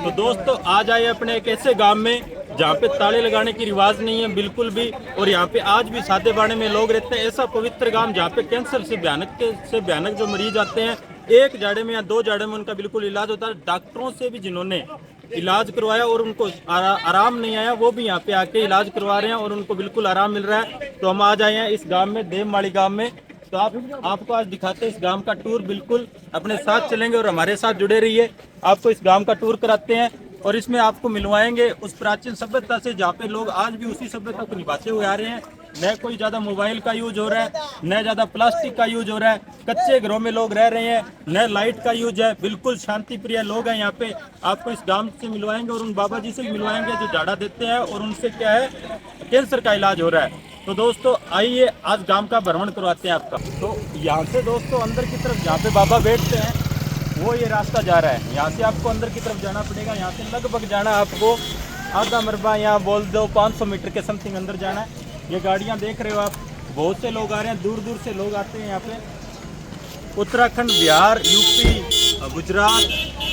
तो दोस्तों आज आए अपने एक ऐसे गांव में जहाँ पे ताले लगाने की रिवाज नहीं है बिल्कुल भी, और यहाँ पे आज भी सादे बाड़े में लोग रहते हैं। ऐसा पवित्र गांव जहाँ पे कैंसर से भयानक जो मरीज आते हैं, एक जाड़े में या दो जाड़े में उनका बिल्कुल इलाज होता है। डॉक्टरों से भी जिन्होंने इलाज करवाया और उनको आराम नहीं आया, वो भी यहाँ पे आके इलाज करवा रहे हैं और उनको बिल्कुल आराम मिल रहा है। तो हम आज आए हैं इस गाँव में, देवमाड़ी गाँव में। तो आपको आज दिखाते हैं इस गांव का टूर। बिल्कुल अपने साथ चलेंगे और हमारे साथ जुड़े रहिए। आपको इस गांव का टूर कराते हैं और इसमें आपको मिलवाएंगे उस प्राचीन सभ्यता से जहाँ पे लोग आज भी उसी सभ्यता को निभाते हुए आ रहे हैं। न कोई ज्यादा मोबाइल का यूज हो रहा है, न ज्यादा प्लास्टिक का यूज हो रहा है। कच्चे घरों में लोग रह रहे हैं, न लाइट का यूज है। बिल्कुल शांति प्रिय लोग हैं यहाँ पे। आपको इस गांव से मिलवाएंगे और उन बाबा जी से मिलवाएंगे जो झाड़ा देते हैं और उनसे क्या है कैंसर का इलाज हो रहा है। तो दोस्तों आइए आज गांव का भ्रमण करवाते हैं आपका। तो यहाँ से दोस्तों अंदर की तरफ जहाँ पे बाबा बैठते हैं वो ये रास्ता जा रहा है। यहाँ से आपको अंदर की तरफ जाना पड़ेगा। यहाँ से लगभग जाना आपको आधा मरबा या बोल दो 500 मीटर के समथिंग अंदर जाना है। ये गाड़ियाँ देख रहे हो आप, बहुत से लोग आ रहे हैं, दूर दूर से लोग आते हैं यहाँ पे। उत्तराखंड, बिहार, यूपी, गुजरात,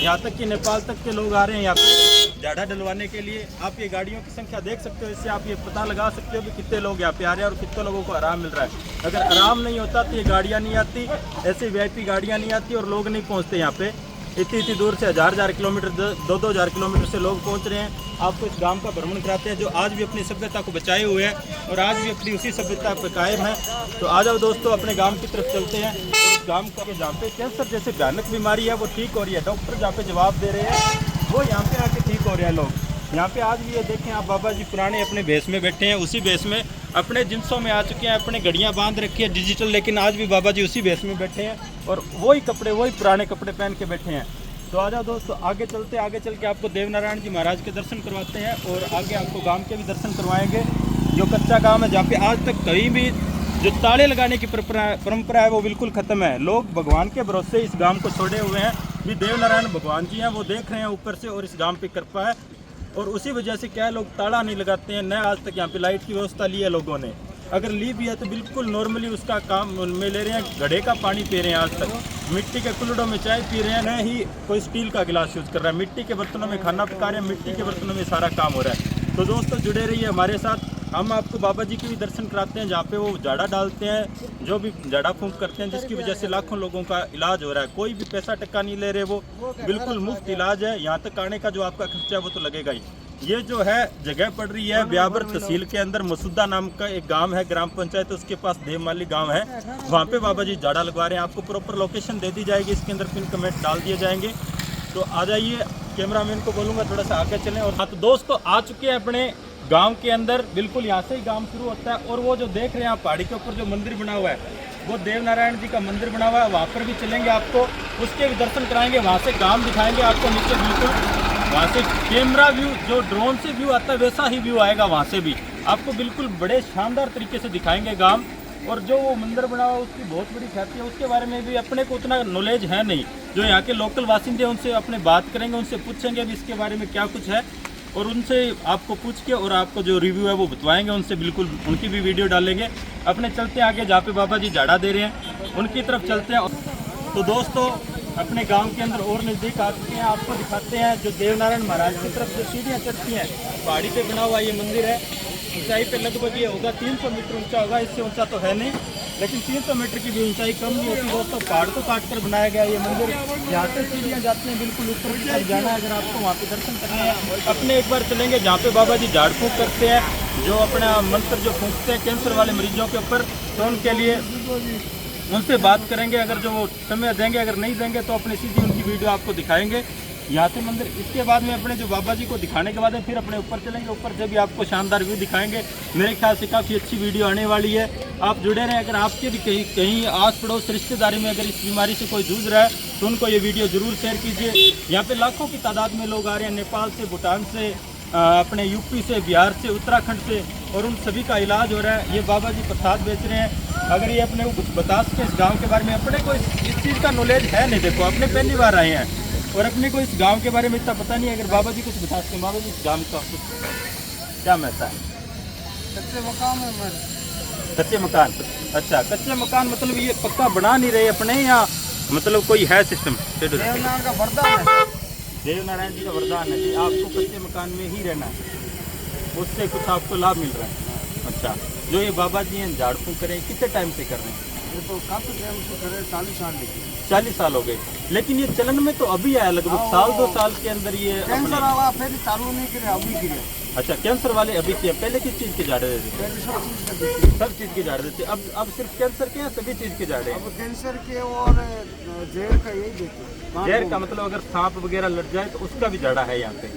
यहाँ तक कि नेपाल तक के लोग आ रहे हैं यहाँ पे झाड़ा डलवाने के लिए। आप ये गाड़ियों की संख्या देख सकते हो, इससे आप ये पता लगा सकते हो कि कितने लोग यहाँ पे आ रहे हैं और कितने लोगों को आराम मिल रहा है। अगर आराम नहीं होता तो ये गाड़ियाँ नहीं आती, ऐसी वीआईपी गाड़ियाँ नहीं आती और लोग नहीं पहुँचते यहाँ पे। इतनी दूर से हजार किलोमीटर, 2-2 किलोमीटर से लोग पहुँच रहे हैं। आपको इस गांव का भ्रमण कराते हैं जो आज भी अपनी सभ्यता को बचाए हुए हैं और आज भी अपनी उसी सभ्यता पर कायम है। तो आ जाओ दोस्तों अपने गांव की तरफ चलते हैं। और इस गांव का जहाँ पे कैंसर जैसे भयानक बीमारी है वो ठीक हो रही है, डॉक्टर जहाँ पे जवाब दे रहे हैं वो यहाँ पे आके ठीक हो रहे हैं लोग। यहाँ पे आज भी ये देखें आप, बाबा जी पुराने अपने भेष में बैठे हैं, उसी भेष में अपने जिन्सों में आ चुके हैं, अपने घड़ियाँ बांध रखी है डिजिटल, लेकिन आज भी बाबा जी उसी भेष में बैठे हैं और वही कपड़े, वही पुराने कपड़े पहन के बैठे हैं। तो आ जाओ दोस्तों आगे चलते, आगे चल के आपको देवनारायण जी महाराज के दर्शन करवाते हैं और आगे आपको गांव के भी दर्शन करवाएंगे। जो कच्चा गांव है जहाँ पे आज तक कहीं भी जो ताले लगाने की परंपरा है वो बिल्कुल ख़त्म है। लोग भगवान के भरोसे इस गांव को छोड़े हुए हैं। भी देवनारायण भगवान जी हैं, वो देख रहे हैं ऊपर से और इस गांव पे कृपा है और उसी वजह से क्या है लोग ताला नहीं लगाते हैं। न आज तक यहाँ पे लाइट की व्यवस्था ली है लोगों ने, अगर ली भी है तो बिल्कुल नॉर्मली उसका काम में ले रहे हैं। घड़े का पानी पी रहे हैं, आज तक मिट्टी के कुल्हड़ों में चाय पी रहे हैं, न ही कोई स्टील का गिलास यूज़ कर रहा है। मिट्टी के बर्तनों में खाना पका रहे हैं, मिट्टी के बर्तनों में सारा काम हो रहा है। तो दोस्तों जुड़े रहिए हमारे साथ। हम आपको बाबा जी के भी दर्शन कराते हैं जहाँ पे वो झाड़ा डालते हैं, जो भी झाड़ा फूंक करते हैं, जिसकी वजह से लाखों लोगों का इलाज हो रहा है। कोई भी पैसा टक्का नहीं ले रहे, वो बिल्कुल मुफ्त इलाज है। यहाँ तक आने का जो आपका खर्चा है वो तो लगेगा ही। ये जो है जगह पड़ रही है ब्यावर तहसील के अंदर, मसूदा नाम का एक गांव है, ग्राम पंचायत उसके पास देवमाली गांव है। वहाँ पे बाबा जी झाड़ा लगवा रहे हैं। आपको प्रॉपर लोकेशन दे दी जाएगी, इसके अंदर पिन कमेंट डाल दिए जाएंगे। तो आ जाइए, कैमरामैन को बोलूँगा थोड़ा सा आगे चलें। और हाँ तो दोस्तों आ चुके हैं अपने गांव के अंदर। बिल्कुल यहाँ से ही गांव शुरू होता है और वो जो देख रहे हैं आप पहाड़ी के ऊपर जो मंदिर बना हुआ है वो देवनारायण जी का मंदिर बना हुआ है। वहाँ पर भी चलेंगे, आपको उसके भी दर्शन कराएंगे, वहाँ से गांव दिखाएंगे आपको नीचे। बिल्कुल वहाँ से कैमरा व्यू जो ड्रोन से व्यू आता है वैसा ही व्यू आएगा, वहाँ से भी आपको बिल्कुल बड़े शानदार तरीके से दिखाएंगे गांव। और जो वो मंदिर बना हुआ है उसकी बहुत बड़ी ख्याति है, उसके बारे में भी अपने को उतना नॉलेज है नहीं। जो यहाँ के लोकल वासिंदे उनसे अपने बात करेंगे, उनसे पूछेंगे अभी इसके बारे में क्या कुछ है और उनसे आपको पूछ के और आपको जो रिव्यू है वो बतवाएंगे उनसे। बिल्कुल उनकी भी वीडियो डालेंगे। अपने चलते हैं आगे जहाँ पे बाबा जी झाड़ा दे रहे हैं उनकी तरफ चलते हैं। तो दोस्तों अपने गांव के अंदर और नज़दीक आ चुके हैं, आपको दिखाते हैं जो देवनारायण महाराज की तरफ जो सीढ़ियाँ चढ़ती हैं, पहाड़ी पे बना हुआ ये मंदिर है। ऊंचाई पे लगभग ये होगा 300 मीटर ऊंचा होगा, इससे ऊंचा तो है नहीं, लेकिन 300 मीटर की भी ऊंचाई कम नहीं होती दोस्तों। पहाड़ को काट कर बनाया गया ये मंदिर। यहाँ से सीढ़ियाँ जाती हैं बिल्कुल ऊपर की तरफ जाना है अगर आपको वहाँ पे दर्शन करना है। अपने एक बार चलेंगे जहाँ पे बाबा जी झाड़ फूँक करते हैं, जो अपना मंत्र जो फूँकते हैं कैंसर वाले मरीजों के ऊपर, तो उनके लिए उनसे बात करेंगे। अगर जो वो समय देंगे, अगर नहीं देंगे तो अपनी सीधी उनकी वीडियो आपको दिखाएंगे यहाँ से मंदिर। इसके बाद में अपने जो बाबा जी को दिखाने के बाद में फिर अपने ऊपर चलेंगे, ऊपर से भी आपको शानदार व्यू दिखाएंगे। मेरे ख्याल से काफ़ी अच्छी वीडियो आने वाली है, आप जुड़े रहें। अगर आपके भी कहीं आस पड़ोस रिश्तेदारी में अगर इस बीमारी से कोई जूझ रहा है तो उनको ये वीडियो ज़रूर शेयर कीजिए। यहाँ पे लाखों की तादाद में लोग आ रहे हैं, नेपाल से, भूटान से, अपने यूपी से, बिहार से, उत्तराखंड से, और उन सभी का इलाज हो रहा है। ये बाबा जी प्रसाद बेच रहे हैं। अगर ये अपने को कुछ बता सके इस गाँव के बारे में, अपने को इस चीज़ का नॉलेज है नहीं, देखो अपने पहली बार आए हैं और अपने को इस गांव के बारे में इतना पता नहीं है। अगर बाबा जी कुछ बता सकते, बाबा जी इस गांव का कुछ क्या महत्व है? कच्चे मकान है हमारे। कच्चे मकान, अच्छा कच्चे मकान मतलब ये पक्का बना नहीं रहे अपने, या मतलब कोई है सिस्टम? देवनारायण का वरदान है। देव नारायण जी का वरदान है कि आपको कच्चे मकान में ही रहना है, उससे कुछ आपको लाभ मिल रहा है। अच्छा, जो ये बाबा जी हैं झाड़ फूँक करें, कितने टाइम से कर रहे हैं? ये तो काफी टाइम से करे, 40 साल लेकिन 40 साल हो गए, लेकिन ये चलन में तो अभी आया, लगभग हाँ, साल वो 2 साल के अंदर ये कैंसर अपने। वाला फिर चालू नहीं करे, अभी करे। अच्छा, कैंसर वाले अभी किया, पहले किस चीज़ के झाड़े थे? पहले सब चीज का देखते हैं। सब चीज़ के झाड़े थे, अब सिर्फ कैंसर के या सभी चीज़ के झाड़े हैं? अब कैंसर के और जहर का यही देते हैं। जहर का मतलब अगर सांप वगैरह लग जाए तो उसका भी झाड़ा है यहाँ पे।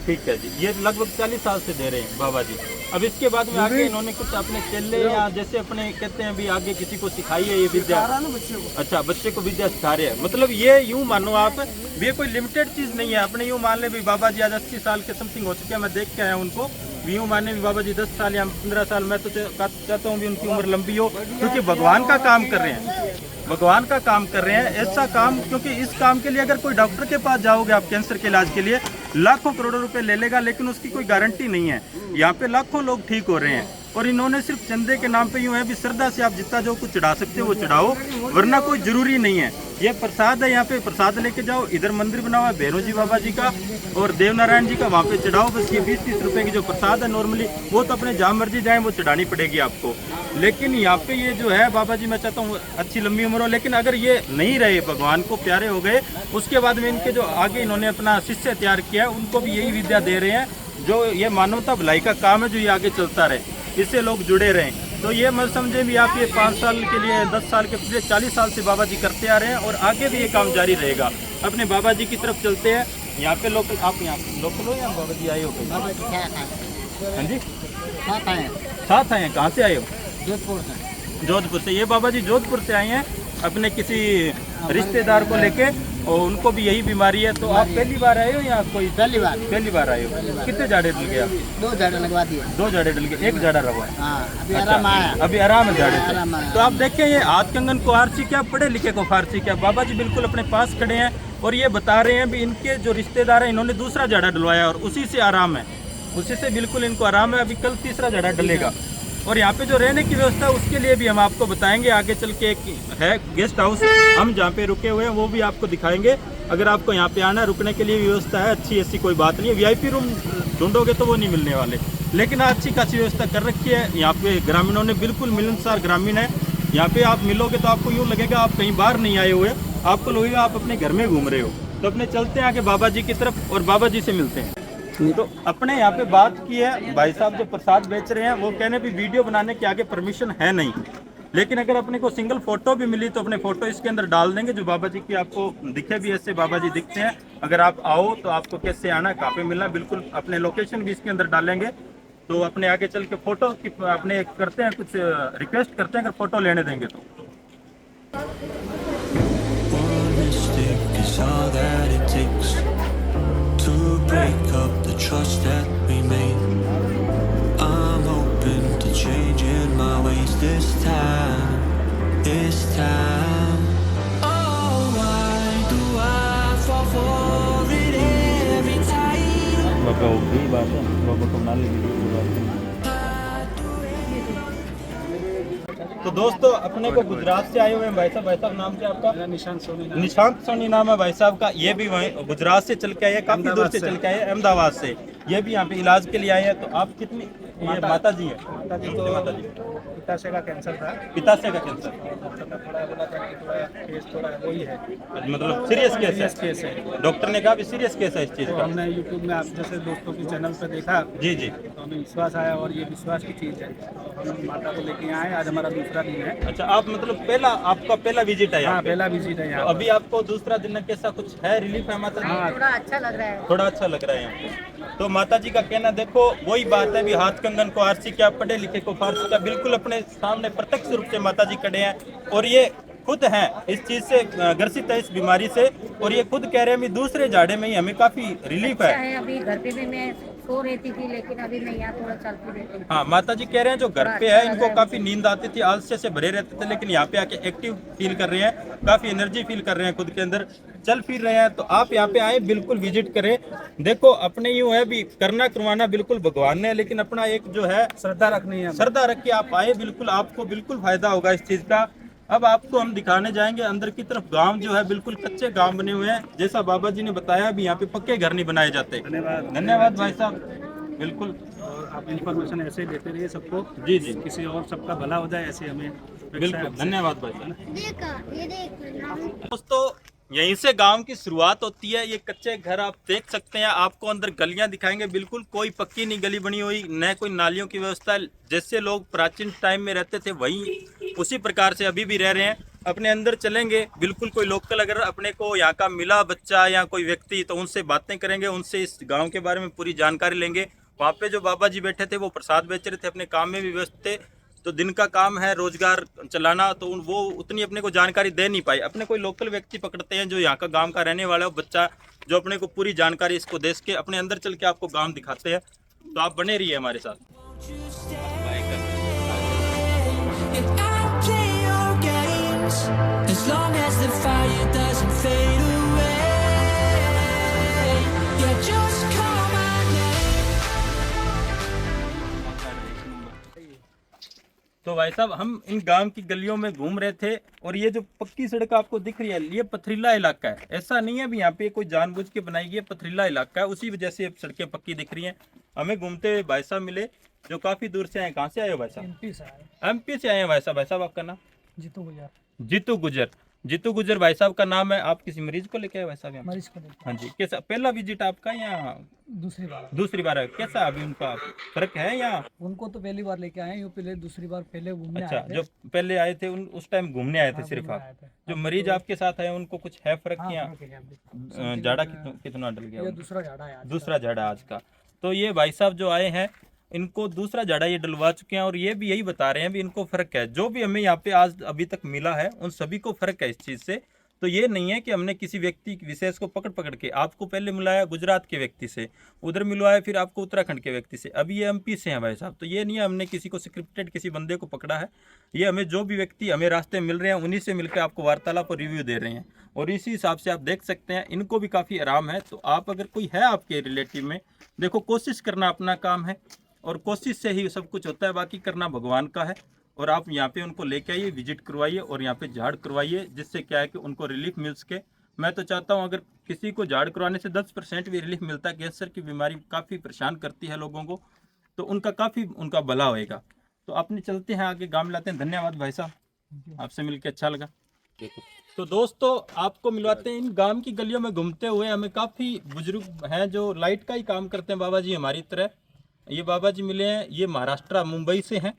ठीक है जी, ये लगभग 40 साल से दे रहे हैं बाबा जी। अब इसके बाद में आगे इन्होंने कुछ अपने चेले या जैसे अपने कहते हैं अभी आगे किसी को सिखाई है ये विद्या? सारा ना बच्चे को। अच्छा, बच्चे को विद्या सिखा रहे हैं, मतलब ये यूं मानो आप, ये कोई लिमिटेड चीज नहीं है। अपने यूं मान ले भी बाबा जी आज 80 साल के समथिंग हो चुके हैं, मैं देख के आया उनको। यूं माने भी बाबा जी 10 साल या 15 साल, मैं तो चाहता हूँ भी उनकी उम्र लंबी हो, क्योंकि भगवान का काम कर रहे हैं, भगवान का काम कर रहे हैं, ऐसा काम। क्योंकि इस काम के लिए अगर कोई डॉक्टर के पास जाओगे आप कैंसर के इलाज के लिए, लाखों करोड़ों रुपए ले लेगा, लेकिन उसकी कोई गारंटी नहीं है। यहाँ पे लाखों लोग ठीक हो रहे हैं, और इन्होंने सिर्फ चंदे के नाम पे यूं है भी श्रद्धा से आप जितना जो कुछ चढ़ा सकते हो वो चढ़ाओ, वरना कोई जरूरी नहीं है। ये प्रसाद है, यहाँ पे प्रसाद लेके जाओ, इधर मंदिर बना हुआ है भैरव जी बाबा जी का और देव नारायण जी का, वहाँ पे चढ़ाओ। बस ये 20-30 रुपए की जो प्रसाद है नॉर्मली, वो तो अपने जहाँ मर्जी जाए वो चढ़ानी पड़ेगी आपको। लेकिन यहाँ पे ये जो है बाबा जी, मैं चाहता हूँ अच्छी लंबी उम्र हो, लेकिन अगर ये नहीं रहे, भगवान को प्यारे हो गए, उसके बाद में इनके जो आगे इन्होंने अपना शिष्य तैयार किया है, उनको भी यही विद्या दे रहे हैं, जो ये मानवता भलाई का काम है, जो ये आगे चलता रहे, इससे लोग जुड़े रहें। तो ये मत समझे भी आप ये 5 साल के लिए, 10 साल के पिछले 40 साल से बाबा जी करते आ रहे हैं, और आगे भी ये काम जारी रहेगा। अपने बाबा जी की तरफ चलते हैं। यहाँ पे लोग, आप यहाँ लोकल हो या बाबा जी आए हो? हाँ जी, साथ आए हैं। कहाँ से आए हो? जोधपुर से। जोधपुर से। ये बाबा जी जोधपुर से आए हैं अपने किसी रिश्तेदार को लेके, और उनको भी यही बीमारी है। तो आप पहली बार आए हो या कोई? पहली बार। पहली बार आए हो। कितने झाड़े डल गए आप? 2 झाड़े लगवा दिए। 2 झाड़े डल गए, 1 झाड़ा रहा है। हाँ, अभी अच्छा, आराम आया। अभी आराम है झाड़े आराम से। आया। तो आप देखें, ये हाथ कंगन को फारसी क्या, पढ़े लिखे को फारसी क्या, बाबा जी बिल्कुल अपने पास खड़े हैं, और ये बता रहे हैं भी इनके जो रिश्तेदार हैं, इन्होंने दूसरा झाड़ा डलवाया और उसी से आराम है, उसी से बिल्कुल इनको आराम है। अभी कल तीसरा झाड़ा डलेगा। और यहाँ पे जो रहने की व्यवस्था है उसके लिए भी हम आपको बताएंगे आगे चल के। एक है गेस्ट हाउस, हम जहाँ पे रुके हुए हैं वो भी आपको दिखाएंगे। अगर आपको यहाँ पे आना, रुकने के लिए व्यवस्था है अच्छी, ऐसी कोई बात नहीं है। वीआईपी रूम ढूंढोगे तो वो नहीं मिलने वाले, लेकिन अच्छी खासी व्यवस्था कर रखी है। यहाँ पे ग्रामीणों ने, बिल्कुल मिलनसार ग्रामीण है। यहाँ पे आप मिलोगे तो आपको यूँ लगेगा आप कहीं बाहर नहीं आए हुए, आपको लगेगा आप अपने घर में घूम रहे हो। तो अपने चलते हैं आगे बाबा जी की तरफ और बाबा जी से मिलते हैं। तो अपने यहाँ पे बात की है, भाई साहब जो प्रसाद बेच रहे हैं वो कहने भी वीडियो बनाने के आगे परमिशन है नहीं, लेकिन अगर अपने को सिंगल फोटो भी मिली तो अपने फोटो इसके अंदर डाल देंगे, जो बाबा जी की आपको दिखे भी ऐसे बाबा जी दिखते हैं। अगर आप आओ तो आपको कैसे आना, कहाँ पे मिलना, बिल्कुल अपने लोकेशन भी इसके अंदर डालेंगे। तो अपने आगे चल के फोटो की अपने करते हैं, कुछ रिक्वेस्ट करते हैं अगर फोटो लेने देंगे तो। Break up the trust that we made. I'm open to changing my ways this time, this time. Oh, why do I fall for it every time? बाबा भी बात है, बाबा को ना लगी बात है। तो दोस्तों, अपने को गुजरात से आए हुए हैं भाई साहब। भाई साहब नाम क्या आपका? निशांत सोनी। निशांत सोनी नाम है भाई साहब का। ये भी वहीं गुजरात से चल के आए हैं, काफी दूर से चल के आए हैं, अहमदाबाद से। ये भी यहाँ पे इलाज के लिए आए हैं। तो आप कितनी, ये माता जी है? माता जी को माता जी पिताशय का कैंसर था। पिताशय का कैंसर, डॉक्टर ने थोड़ा बोला था कि थोड़ा केस थोड़ा वही है, मतलब सीरियस केस केस है। है। डॉक्टर ने कहा भी सीरियस केस है इस चीज तो का। हमने यूट्यूब में आप जैसे दोस्तों के चैनल पर देखा, जी जी। तो हमें विश्वास आया, और ये विश्वास की चीज़ है। तो हम माता को लेके आए, आज हमारा दूसरा दिन है। अच्छा, आप मतलब पहला, आपका पहला विजिट है यहाँ हाँ, पे? पहला विजिट है तो यहाँ। अभी आपको दूसरा दिन है, कैसा कुछ है, रिलीफ है माता जी? हाँ, थोड़ा अच्छा लग रहा है। थोड़ा अच्छा लग रहा है यहाँ पे। तो माता जी का कहना, देखो वही बात है भी हाथ कंगन को आरसी क्या, पढ़े लिखे को फारसी क्या, बिल्कुल अपने सामने प्रत्यक्ष रूप से माता जी खड़े हैं, और ये खुद हैं इस चीज से ग्रसित है, इस बीमारी से। और ये खुद कह रहे हैं भी दूसरे झाड़े में ही हमें काफी रिलीफ अच्छा है। है, अभी घर पे भी मैं सो रहती थी, लेकिन अभी मैं यहाँ थोड़ा चलती रहती हूँ। हाँ, माता जी कह रहे हैं जो घर पे है इनको काफी नींद आती थी, आलस्य से भरे रहते थे, लेकिन यहाँ पे आके एक्टिव फील कर रहे हैं, काफी एनर्जी फील कर रहे हैं, खुद के अंदर चल फिर रहे हैं। तो आप यहाँ पे आए, बिल्कुल विजिट करें। देखो अपने यूं है भी करना करवाना बिल्कुल भगवान ने, लेकिन अपना एक जो है श्रद्धा रखनी है। श्रद्धा रख के आप आए, बिल्कुल आपको बिल्कुल फायदा होगा इस चीज का। अब आपको हम दिखाने जाएंगे अंदर की तरफ। गांव जो है बिल्कुल कच्चे गांव बने हुए हैं, जैसा बाबा जी ने बताया भी यहाँ पे पक्के घर नहीं बनाए जाते। धन्यवाद। धन्यवाद भाई साहब, बिल्कुल। और आप इन्फॉर्मेशन ऐसे ही देते रहिए सबको, जी जी किसी और सबका भला हो जाए, ऐसे हमें बिल्कुल, धन्यवाद भाई साहब। ये देख दोस्तों यहीं से गांव की शुरुआत होती है। ये कच्चे घर आप देख सकते हैं। आपको अंदर गलियां दिखाएंगे, बिल्कुल कोई पक्की नहीं गली बनी हुई, न कोई नालियों की व्यवस्था। जैसे लोग प्राचीन टाइम में रहते थे वहीं उसी प्रकार से अभी भी रह रहे हैं। अपने अंदर चलेंगे, बिल्कुल कोई लोकल अगर अपने को यहाँ का मिला बच्चा या कोई व्यक्ति तो उनसे बातें करेंगे, उनसे इस गाँव के बारे में पूरी जानकारी लेंगे। वहाँ पे जो बाबा जी बैठे थे वो प्रसाद बेच रहे थे, अपने काम में भी व्यस्त थे। तो दिन का काम है रोजगार चलाना, तो वो उतनी अपने को जानकारी दे नहीं पाए। अपने कोई लोकल व्यक्ति पकड़ते हैं जो यहाँ का गांव का रहने वाला है, बच्चा जो अपने को पूरी जानकारी इसको दे सके। अपने अंदर चल के आपको गांव दिखाते हैं, तो आप बने रहिए हमारे साथ। And I play your games as long as the fire doesn't fade away. Yeah, just call my name. तो भाई साहब हम इन गांव की गलियों में घूम रहे थे, और ये जो पक्की सड़क आपको दिख रही है ये पथरीला इलाका है। ऐसा नहीं है भी यहाँ पे कोई जानबूझ के बनाई गई है, पथरीला इलाका है, उसी वजह से सड़कें पक्की दिख रही हैं। हमें घूमते हुए भाई साहब मिले जो काफी दूर से आए। कहाँ से आए हो भाई साहब? एमपी से आए हैं भाई साहब। भाई साहब आपका नाम? जीतू गुजर। जीतू गुजर। जीतू गुजर भाई साहब का नाम है। आप किसी मरीज को लेके आए भाई साहब यहाँ? मरीज को लेकर हाँ जी। कैसा पहला विजिट आपका या दूसरी बार है? कैसा अभी उनका फर्क है या? उनको तो पहली बार लेके आए, पहले दूसरी बार पहले घूमने अच्छा, जो पहले आए थे उस टाइम घूमने आए थे सिर्फ आप? जो मरीज आपके साथ आए उनको कुछ है फर्क या झाड़ा कितना डल गया? दूसरा झाड़ा है, दूसरा झाड़ा आज का। तो ये भाई साहब जो आए हैं इनको दूसरा झाड़ा ये डलवा चुके हैं, और ये भी यही बता रहे हैं भी इनको फर्क है। जो भी हमें यहाँ पे आज अभी तक मिला है उन सभी को फर्क है इस चीज से। तो ये नहीं है कि हमने किसी व्यक्ति विशेष को पकड़ के, आपको पहले मिलाया गुजरात के व्यक्ति से, उधर मिलवाया फिर आपको उत्तराखंड के व्यक्ति से, अभी ये एमपी से हैं भाई साहब। तो ये नहीं है हमने किसी को स्क्रिप्टेड किसी बंदे को पकड़ा है। ये हमें जो भी व्यक्ति हमें रास्ते मिल रहे हैं उन्हीं से मिलकर आपको वार्तालाप और रिव्यू दे रहे हैं, और इसी हिसाब से आप देख सकते हैं इनको भी काफ़ी आराम है। तो आप अगर कोई है आपके रिलेटिव में, देखो कोशिश करना अपना काम है, और कोशिश से ही सब कुछ होता है, बाकी करना भगवान का है। और आप यहाँ पे उनको लेके आइए, विजिट करवाइए और यहाँ पे झाड़ करवाइए, जिससे क्या है कि उनको रिलीफ मिल सके। मैं तो चाहता हूँ अगर किसी को झाड़ करवाने से 10% भी रिलीफ मिलता है, कैंसर की बीमारी काफ़ी परेशान करती है लोगों को, तो उनका काफ़ी उनका भला होएगा। तो अपने चलते हैं आगे, गाँव लाते हैं। धन्यवाद भाई साहब, आपसे मिलकर अच्छा लगा। तो दोस्तों आपको मिलवाते हैं इन गांव की गलियों में घूमते हुए। हमें काफ़ी बुजुर्ग हैं जो लाइट का ही काम करते हैं बाबा जी हमारी तरह। ये बाबा जी मिले हैं, ये महाराष्ट्र मुंबई से हैं।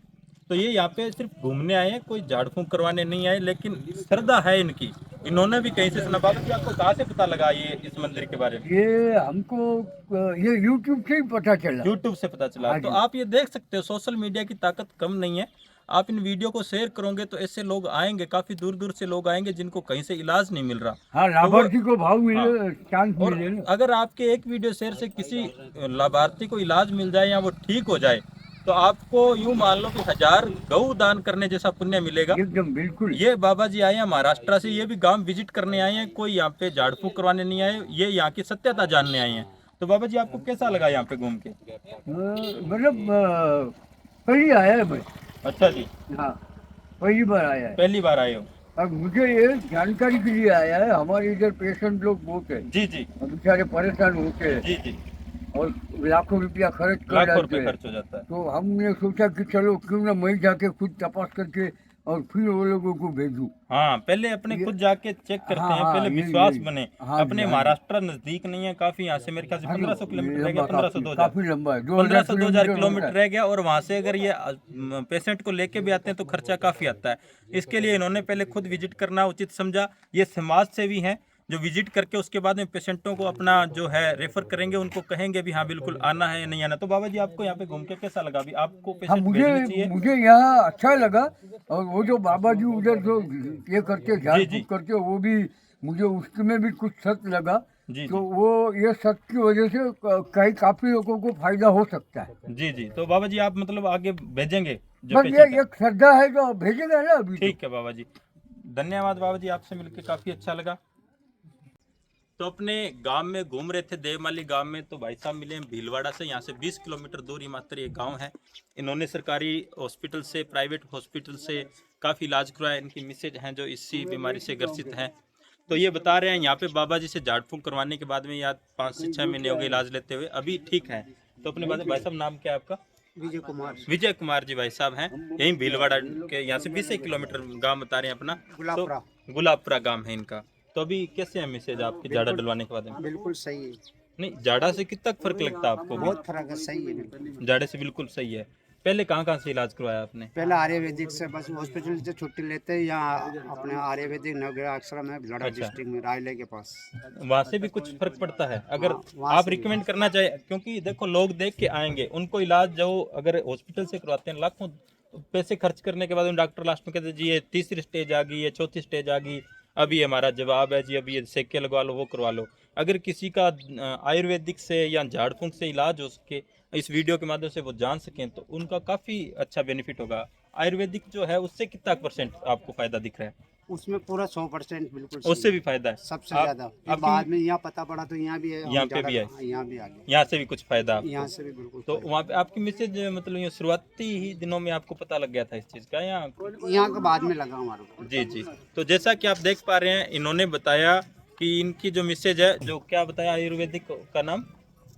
तो ये यहाँ पे सिर्फ घूमने आए हैं, कोई झाड़ फूंक करवाने नहीं आए, लेकिन श्रद्धा है इनकी। इन्होंने भी कहीं से सुना। बाबा जी आपको कहाँ से पता लगा ये इस मंदिर के बारे में? ये हमको ये YouTube से ही पता चला। यूट्यूब से पता चला। तो आप ये देख सकते हो सोशल मीडिया की ताकत कम नहीं है। आप इन वीडियो को शेयर करोगे तो ऐसे लोग आएंगे, काफी दूर दूर से लोग आएंगे जिनको कहीं से इलाज नहीं मिल रहा। हाँ, लाभार्थी को भाव मिले, हाँ। चांस और मिले ना। अगर आपके एक वीडियो शेयर से किसी लाभार्थी को इलाज मिल जाए या वो ठीक हो जाए, तो आपको यूं मान लो कि 1000 गौ दान करने जैसा पुण्य मिलेगा। एकदम बिल्कुल। ये बाबा जी आए हैं महाराष्ट्र से, ये भी गांव विजिट करने आए हैं, कोई यहाँ पे झाड़ फूक करवाने नहीं आए, ये यहाँ की सत्यता जानने आए हैं। तो बाबा जी आपको कैसा लगा यहाँ पे घूम के? मतलब पहली आया है मैं। अच्छा जी, हाँ, पहली बार आया है। पहली बार आए हो? अब मुझे ये जानकारी के लिए आया है। हमारे इधर पेशेंट लोग बहुत है, जी जी बेचारे परेशान होते हैं जी जी, और लाखों रुपया खर्च कर लाखों डालते रुपए हैं। खर्च हो जाता है। तो हमने सोचा कि चलो क्यों ना मैं जाके खुद तपास करके और फिर वो लोगों को भेजूं। हाँ, पहले अपने खुद जाके चेक करते हाँ, हैं, हाँ, पहले यही, विश्वास यही। बने। हाँ, अपने हाँ। महाराष्ट्र नजदीक नहीं है काफी, यहाँ से मेरे ख्याल से 1500 किलोमीटर रह गया, 1500 2000 काफी लंबा है, 1500-2000 किलोमीटर रह गया। और वहाँ से अगर ये पेशेंट को लेके भी आते हैं तो खर्चा काफी आता है। इसके लिए इन्होंने पहले खुद विजिट करना उचित समझा। ये समाज सेवी हैं जो विजिट करके उसके बाद में पेशेंटों को अपना जो है रेफर करेंगे, उनको कहेंगे भी हाँ बिल्कुल आना है या नहीं आना। तो बाबा जी आपको यहाँ पे घूम के कैसा लगा? अभी आपको हाँ, पेशेंट भेजने चाहिए? मुझे यहाँ अच्छा लगा। और वो जो बाबा जी उधर जो ये करते झाड़ जी, जी। फूक करते, वो भी मुझे उसमें भी कुछ सच लगा। जी तो जी वो ये सच की वजह से कई काफी लोगों को फायदा हो सकता है। जी जी। तो बाबा जी आप मतलब आगे भेजेंगे जो बस पेशेंट है? ये एक श्रद्धा है जो भेजेगा ना अभी। ठीक है बाबा जी, धन्यवाद बाबा जी, आपसे मिलकर काफी अच्छा लगा। तो अपने गांव में घूम रहे थे, देवमाली गांव में, तो भाई साहब मिले भीलवाड़ा से, यहाँ से 20 किलोमीटर दूर ही मात्र ये गांव है। इन्होंने सरकारी हॉस्पिटल से, प्राइवेट हॉस्पिटल से काफ़ी इलाज करवाया। इनकी मिसेज हैं जो इसी बीमारी से ग्रसित हैं, तो ये बता रहे हैं यहाँ पे बाबा जी से झाड़ फूंक करवाने के बाद में या 5 से 6 महीने हो गए इलाज लेते हुए, अभी ठीक है। तो अपने बाद भाई साहब नाम क्या है आपका? विजय कुमार जी भाई साहब हैं, यहीं भीलवाड़ा के, यहाँ से 20 किलोमीटर गांव बता रहे हैं अपना, गुलाबपुरा गांव है इनका। तो अभी कैसे है मिसेज आपकी झाड़ा डलवाने के बाद में? बिल्कुल सही है। नहीं, झाड़ा से कितना फर्क लगता है आपको? बहुत फर्क है, सही है बिल्कुल। झाड़े से बिल्कुल सही है। पहले कहाँ से इलाज करवाया आपने? पहले आयुर्वेदिक से, बस हॉस्पिटल से छुट्टी लेते हैं, यहाँ अपने आयुर्वेदिक नवग्रह आश्रम है भिलवाड़ा डिस्ट्रिक्ट में, रायले के पास। वहाँ से भी कुछ फर्क पड़ता है अगर वहाँ आप से रिकमेंड करना चाहिए, क्योंकि देखो लोग देख के आएंगे, उनको इलाज जो अगर हॉस्पिटल से करवाते हैं लाखों पैसे खर्च करने के बाद डॉक्टर लास्ट में कहते हैं जी ये 3री स्टेज आ गई, ये 4थी स्टेज आ गई, अभी हमारा जवाब है जी अभी ये सेके लगवा लो, वो करवा लो। अगर किसी का आयुर्वेदिक से या झाड़ फूंक से इलाज हो सके, इस वीडियो के माध्यम से वो जान सकें, तो उनका काफ़ी अच्छा बेनिफिट होगा। आयुर्वेदिक जो है उससे कितना % आपको फायदा दिख रहा है? उसमें पूरा 100% बिल्कुल। उससे भी फायदा है सबसे ज्यादा। बाद में यहाँ पता पड़ा तो यहाँ भी है, यहाँ पे भी है, यहाँ भी आ गया, यहाँ से भी कुछ फायदा आपको? यहाँ से भी बिल्कुल। तो वहाँ पे आपकी मिसेज मतलब ये शुरुआती ही दिनों में आपको पता लग गया था इस चीज़ का, या यहाँ के बाद में लगा हमारे को? जी जी। तो जैसा कि आप देख पा रहे हैं, इन्होंने बताया कि इनकी जो मिसेज है, जो क्या बताया आयुर्वेदिक का नाम?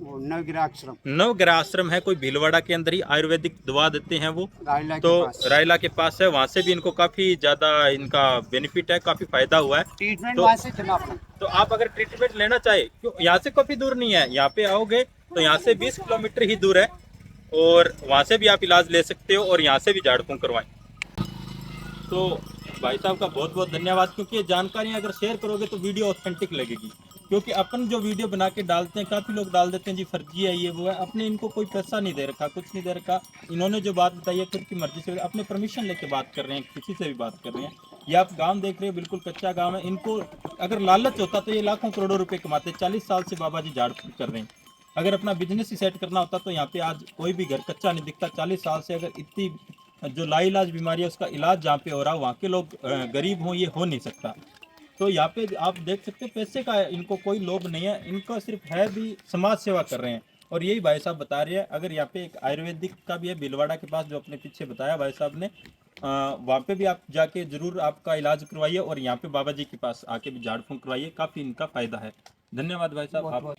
नवग्रह आश्रम। नवग्रह आश्रम है, कोई भीलवाड़ा के अंदर ही आयुर्वेदिक दवा देते हैं वो, रायला के तो पास। रायला के पास है। वहाँ से भी इनको काफ़ी ज़्यादा इनका बेनिफिट है, काफ़ी फायदा हुआ है। ट्रीटमेंट तो- वहाँ से चला अपना। तो आप अगर ट्रीटमेंट लेना चाहे, क्यों यहाँ से काफ़ी दूर नहीं है, यहाँ पे आओगे तो यहाँ से 20 किलोमीटर ही दूर है, और वहाँ से भी आप इलाज ले सकते हो और यहाँ से भी झाड़ फूंक करवाएं। तो भाई साहब का बहुत बहुत धन्यवाद, क्योंकि ये जानकारियाँ अगर शेयर करोगे तो वीडियो ऑथेंटिक लगेगी। क्योंकि अपन जो वीडियो बना के डालते हैं, काफ़ी लोग डाल देते हैं जी फर्जी है, ये वो है, अपने इनको कोई पैसा नहीं दे रखा, कुछ नहीं दे रखा। इन्होंने जो बात बताई है खुद की मर्जी से, अपने परमिशन लेके बात कर रहे हैं, किसी से भी बात कर रहे हैं। ये आप गांव देख रहे हो, बिल्कुल कच्चा गांव है। इनको अगर लालच होता तो ये लाखों करोड़ों रुपए कमाते। 40 साल से बाबा जी झाड़ फूंक कर रहे हैं। अगर अपना बिजनेस ही सेट करना होता तो यहाँ पे आज कोई भी घर कच्चा नहीं दिखता। 40 साल से अगर इतनी जो लाइलाज बीमारी है उसका इलाज जहाँ पे हो रहा है, वहाँ के लोग गरीब हों, ये हो नहीं सकता। तो यहाँ पे आप देख सकते हैं, पैसे का इनको कोई लोभ नहीं है, इनको सिर्फ है भी समाज सेवा कर रहे हैं। और यही भाई साहब बता रहे हैं। अगर यहाँ पे एक आयुर्वेदिक का भी है भीलवाड़ा के पास, जो अपने पीछे बताया भाई साहब ने, वहाँ पे भी आप जाके जरूर आपका इलाज करवाइए, और यहाँ पे बाबा जी के पास आके भी झाड़ फूंक करवाइए, काफ़ी इनका फायदा है। धन्यवाद भाई साहब आप।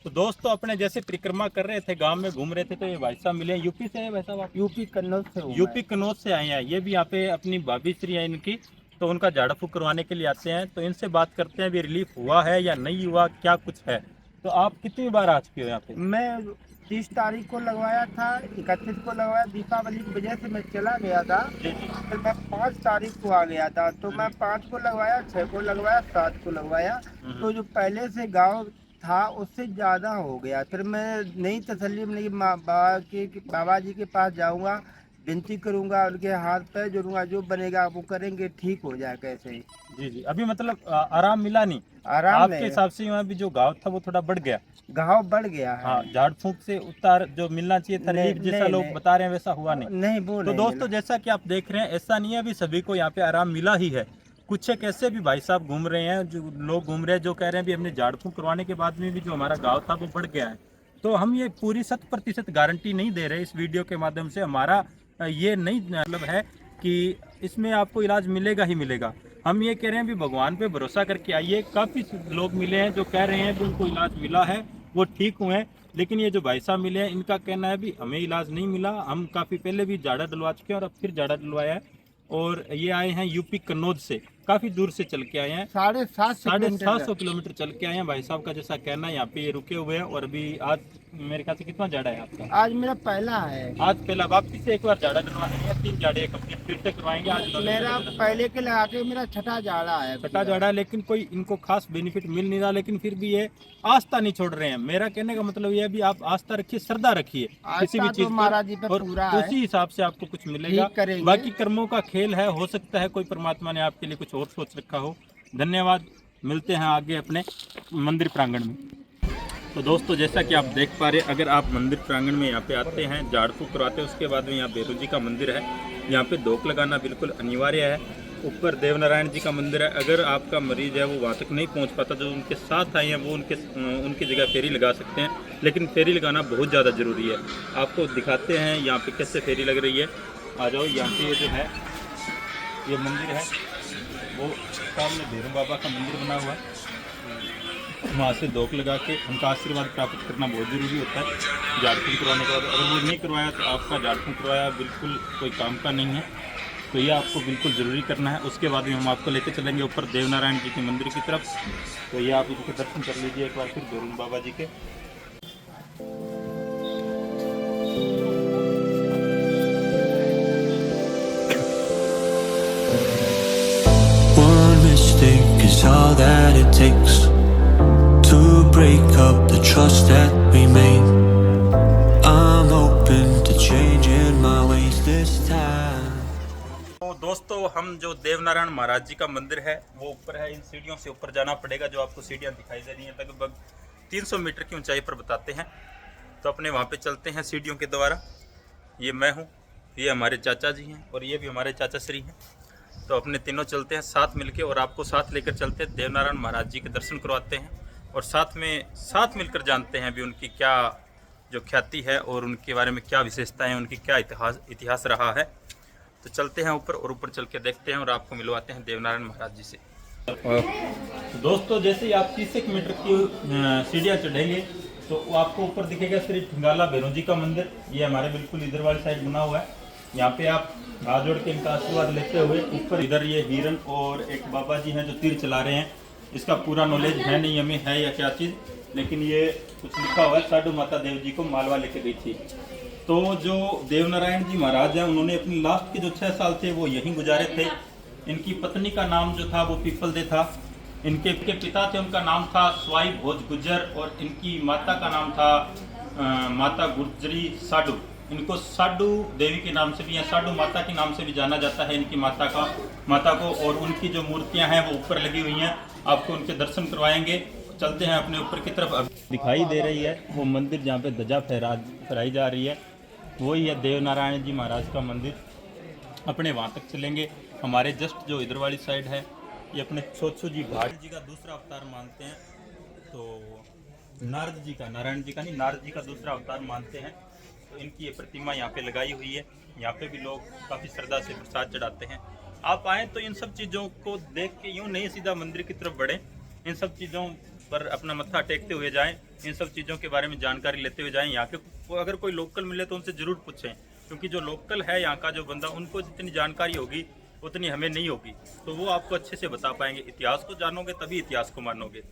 तो दोस्तों, अपने जैसे परिक्रमा कर रहे थे, गांव में घूम रहे थे, तो ये भाई साहब मिले। यूपी से है भाई साहब आप? यूपी कन्नौज से। यूपी कन्नौज से आए हैं। ये भी यहाँ पे अपनी भाभी श्री है इनकी, तो उनका झाड़ा फूंक करवाने के लिए आते हैं। तो इनसे बात करते हैं, भी रिलीफ हुआ है या नहीं हुआ, क्या कुछ है। तो आप कितनी बार आ चुके हो यहाँ पे? मैं 30 तारीख को लगवाया था, 31 को लगवाया, दीपावली की वजह से मैं चला गया था। फिर मैं 5 तारीख को आ गया था, तो मैं 5 को लगवाया, 6 को लगवाया, 7 को लगवाया। तो जो पहले से गांव था उससे ज़्यादा हो गया। फिर मैं नई तसल्ली में बाबा जी के पास जाऊंगा, विनती करूंगा, उनके हाथ पैर जोड़ूंगा, जो बनेगा वो करेंगे, ठीक हो जाए कैसे ही। जी जी। अभी मतलब आराम मिला नहीं? आराम आपके हिसाब से यहाँ भी जो घाव था वो थोड़ा बढ़ गया? घाव बढ़ गया है। हाँ, झाड़ फूंक से उतार जो मिलना चाहिए था, रिलीफ जैसा लोग बता रहे हैं वैसा हुआ नहीं। नहीं वो तो दोस्तों, जैसा कि आप देख रहे हैं, ऐसा नहीं है अभी सभी को यहाँ पे आराम मिला ही है। कुछ एक ऐसे भी भाई साहब घूम रहे हैं, जो लोग घूम रहे हैं, जो कह रहे हैं भी हमने झाड़ फूंक करवाने के बाद में भी जो हमारा घाव था वो बढ़ गया है। तो हम ये पूरी 100% गारंटी नहीं दे रहे इस वीडियो के माध्यम से। हमारा ये नहीं मतलब है कि इसमें आपको इलाज मिलेगा ही मिलेगा। हम ये कह रहे हैं भी भगवान पे भरोसा करके आइए। काफ़ी लोग मिले हैं जो कह रहे हैं कि उनको इलाज मिला है, वो ठीक हुए हैं। लेकिन ये जो भाई साहब मिले हैं, इनका कहना है भी हमें इलाज नहीं मिला, हम काफ़ी पहले भी झाड़ा डलवा चुके हैं और अब फिर झाड़ा डलवाया है। और ये आए हैं यूपी कन्नौज से, काफ़ी दूर से चल के आए हैं। 750 किलोमीटर चल के आए हैं। भाई साहब का जैसा कहना है, यहाँ पे ये रुके हुए हैं। और अभी आज मेरे ख्याल से कितना झाड़ा है आपका? आज मेरा पहला है। आज पहला। वापस से एक बार झाड़ा डलवाने हैं, 3 झाड़े कंप्लीट फिर से करवाएंगे। आज मेरा पहले के लगा के मेरा छठा झाड़ा है। छठा झाड़ा है, लेकिन कोई इनको खास बेनिफिट मिल नहीं रहा। लेकिन फिर भी ये आस्था नहीं छोड़ रहे हैं। मेरा कहने का मतलब ये है भी आप आस्था रखिए, श्रद्धा रखिए किसी भी चीज महाराज जी पे और पूरा है। उसी हिसाब से आपको कुछ मिलेगा। करेंगे। बाकी कर्मों का खेल है, हो सकता है कोई परमात्मा ने आपके लिए कुछ और सोच रखा हो। धन्यवाद। मिलते हैं आगे अपने मंदिर प्रांगण में। तो दोस्तों, जैसा कि आप देख पा रहे हैं, अगर आप मंदिर प्रांगण में यहाँ पे आते हैं, झाड़ फूंक करवाते हैं, उसके बाद में यहाँ भैरव जी का मंदिर है। यहाँ पे धोक लगाना बिल्कुल अनिवार्य है। ऊपर देवनारायण जी का मंदिर है। अगर आपका मरीज है वो वहाँ तक नहीं पहुँच पाता, जो उनके साथ आए हैं वो उनकी जगह फेरी लगा सकते हैं, लेकिन फेरी लगाना बहुत ज़्यादा ज़रूरी है। आपको दिखाते हैं यहाँ पे कैसे फेरी लग रही है। आ जाओ, यहाँ पे ये जो है ये मंदिर है, वो सामने भैरव बाबा का मंदिर बना हुआ है। वहाँ से धोख लगा के उनका आशीर्वाद प्राप्त करना बहुत ज़रूरी होता है झाड़फूँक करवाने के बाद। अगर वो नहीं करवाया तो आपका झाड़फूँक करवाया बिल्कुल कोई काम का नहीं है, तो ये आपको बिल्कुल ज़रूरी करना है। उसके बाद में हम आपको लेकर चलेंगे ऊपर देवनारायण जी के मंदिर की तरफ। तो ये आप इनके दर्शन कर लीजिए एक बार फिर भैरव बाबा जी के। One mistake is all that it takes to break up the trust that we made. I'm open to changing my ways this time. तो दोस्तों, हम जो देवनारायण महाराज जी का मंदिर है वो ऊपर है। इन सीढ़ियों से ऊपर जाना पड़ेगा। जो आपको सीढ़ियाँ दिखाई दे रही हैं लगभग 300 मीटर की ऊंचाई पर बताते हैं। तो अपने वहाँ पे चलते हैं सीढ़ियों के द्वारा। ये मैं हूँ, ये हमारे चाचा जी हैं और ये भी हमारे चाचा श्री हैं। तो अपने तीनों चलते हैं साथ मिलके और आपको साथ लेकर चलते हैं। देवनारायण महाराज जी के दर्शन करवाते हैं और साथ मिलकर जानते हैं भी उनकी क्या जो ख्याति है और उनके बारे में क्या विशेषताएं, उनकी क्या इतिहास रहा है। तो चलते हैं ऊपर और ऊपर चल के देखते हैं और आपको मिलवाते हैं देवनारायण महाराज जी से। दोस्तों, जैसे ही आप 30 मीटर की सीढ़ियाँ चढ़ेंगे तो आपको ऊपर दिखेगा श्री ठिंगाला भैरव जी का मंदिर। ये हमारे बिल्कुल इधर वाली साइड बना हुआ है। यहाँ पे आप हाथ जोड़ के इनका आशीर्वाद लेते हुए ऊपर इधर ये हिरन और एक बाबा जी हैं जो तीर चला रहे हैं। इसका पूरा नॉलेज है नहीं हमें, है या क्या चीज़, लेकिन ये कुछ लिखा हुआ है। साधु माता देव जी को मालवा लेके गई थी। तो जो देवनारायण जी महाराज हैं उन्होंने अपने लास्ट के जो 6 साल थे वो यहीं गुजारे थे। इनकी पत्नी का नाम जो था वो पीपलदे था। इनके पिता थे, उनका नाम था स्वाई भोज गुज्जर और इनकी माता का नाम था माता गुर्जरी साडू। इनको साडू देवी के नाम से भी या साडू माता के नाम से भी जाना जाता है इनकी माता को। और उनकी जो मूर्तियां हैं वो ऊपर लगी हुई हैं। आपको उनके दर्शन करवाएंगे। चलते हैं अपने ऊपर की तरफ। दिखाई दे रही है वो मंदिर जहाँ पे ध्वजा फहराई जा रही है, वही है देवनारायण जी महाराज का मंदिर। अपने वहाँ तक चलेंगे। हमारे जस्ट जो इधर वाली साइड है ये अपने छोटू जी भाट जी का दूसरा अवतार मानते हैं। तो नारद जी का, नारायण जी का नहीं, नारद जी का दूसरा अवतार मानते हैं। तो इनकी ये प्रतिमा यहाँ पे लगाई हुई है। यहाँ पे भी लोग काफ़ी श्रद्धा से प्रसाद चढ़ाते हैं। आप आएँ तो इन सब चीज़ों को देख के यूँ नहीं सीधा मंदिर की तरफ बढ़ें, इन सब चीज़ों पर अपना मत्था टेकते हुए जाएं, इन सब चीज़ों के बारे में जानकारी लेते हुए जाएं। यहाँ के अगर कोई लोकल मिले तो उनसे ज़रूर पूछें, क्योंकि जो लोकल है यहाँ का जो बंदा, उनको जितनी जानकारी होगी उतनी हमें नहीं होगी, तो वो आपको अच्छे से बता पाएंगे। इतिहास को जानोगे तभी इतिहास को मानोगे।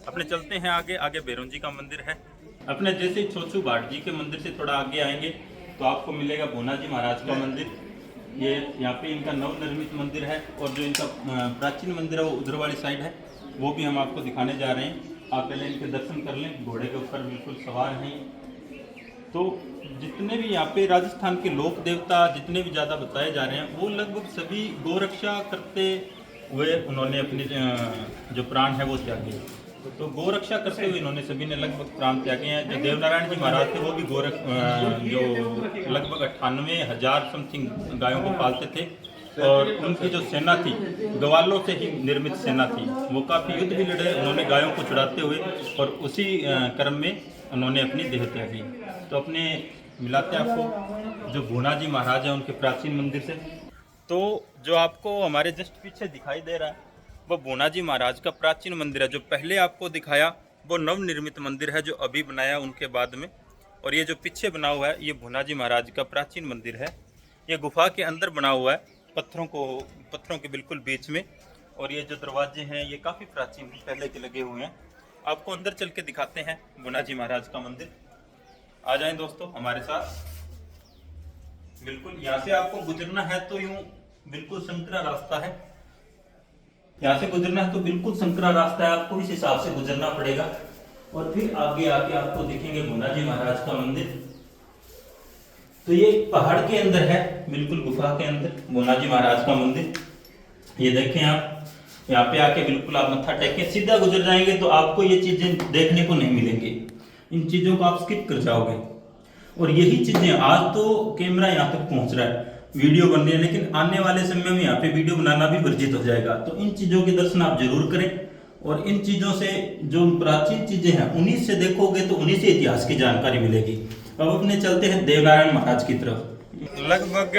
अपने चलते हैं आगे भैरव जी का मंदिर है। अपने जैसे ही छोटू भाट जी के मंदिर से थोड़ा आगे आएंगे तो आपको मिलेगा भोना जी महाराज का मंदिर। ये यहाँ पे इनका नवनिर्मित मंदिर है और जो इनका प्राचीन मंदिर है वो उधर वाली साइड है, वो भी हम आपको दिखाने जा रहे हैं। आप पहले इनके दर्शन कर लें। घोड़े के ऊपर बिल्कुल सवार हैं। तो जितने भी यहाँ पे राजस्थान के लोक देवता जितने भी ज़्यादा बताए जा रहे हैं वो लगभग सभी गोरक्षा करते हुए उन्होंने अपने जो प्राण है वो त्यागे। तो गोरक्षा करते हुए इन्होंने सभी ने लगभग प्राण त्यागे हैं। जो देवनारायण जी महाराज थे वो भी जो लगभग 98,000 समथिंग गायों को पालते थे और उनकी जो सेना थी ग्वालों से ही निर्मित सेना थी। वो काफ़ी युद्ध भी लड़े उन्होंने गायों को छुड़ाते हुए और उसी क्रम में उन्होंने अपनी देह त्यागी। तो अपने मिलाते हैं आपको जो भोना जी महाराज हैं उनके प्राचीन मंदिर से। तो जो आपको हमारे जस्ट पीछे दिखाई दे रहा है वो भोना जी महाराज का प्राचीन मंदिर है। जो पहले आपको दिखाया वो नवनिर्मित मंदिर है जो अभी बनाया उनके बाद में, और ये जो पीछे बना हुआ है ये भोना जी महाराज का प्राचीन मंदिर है। ये गुफा के अंदर बना हुआ है पत्थरों के बिल्कुल बीच में, और ये जो दरवाजे हैं ये काफ़ी प्राचीन पहले के लगे हुए हैं। आपको अंदर चल के दिखाते हैं भोना जी महाराज का मंदिर। आ जाएं दोस्तों हमारे साथ। बिल्कुल यहाँ से आपको गुजरना है तो यूँ बिल्कुल संकरा रास्ता है। यहाँ से गुजरना है तो बिल्कुल संकरा रास्ता है, आपको इस हिसाब से गुजरना पड़ेगा। और फिर आगे आके आपको दिखेंगे भोना जी महाराज का मंदिर। तो ये पहाड़ के अंदर है, बिल्कुल गुफा के अंदर भोना जी महाराज का मंदिर। ये देखें आप, यहाँ पे आके बिल्कुल आप मत्था टेकें, सीधा गुजर जाएंगे तो आपको ये चीजें देखने को नहीं मिलेंगी। इन चीजों को आप स्किप कर जाओगे। और यही चीजें आज तो कैमरा यहाँ तक पहुंच रहा है, वीडियो बन रही है, लेकिन आने वाले समय में यहाँ पे वीडियो बनाना भी वर्जित हो जाएगा। तो इन चीज़ों के दर्शन आप जरूर करें, और इन चीज़ों से जो प्राचीन चीज़ें हैं उन्हीं से देखोगे तो उन्हीं से इतिहास की जानकारी मिलेगी। अब अपने चलते हैं देवनारायण महाराज की तरफ। लगभग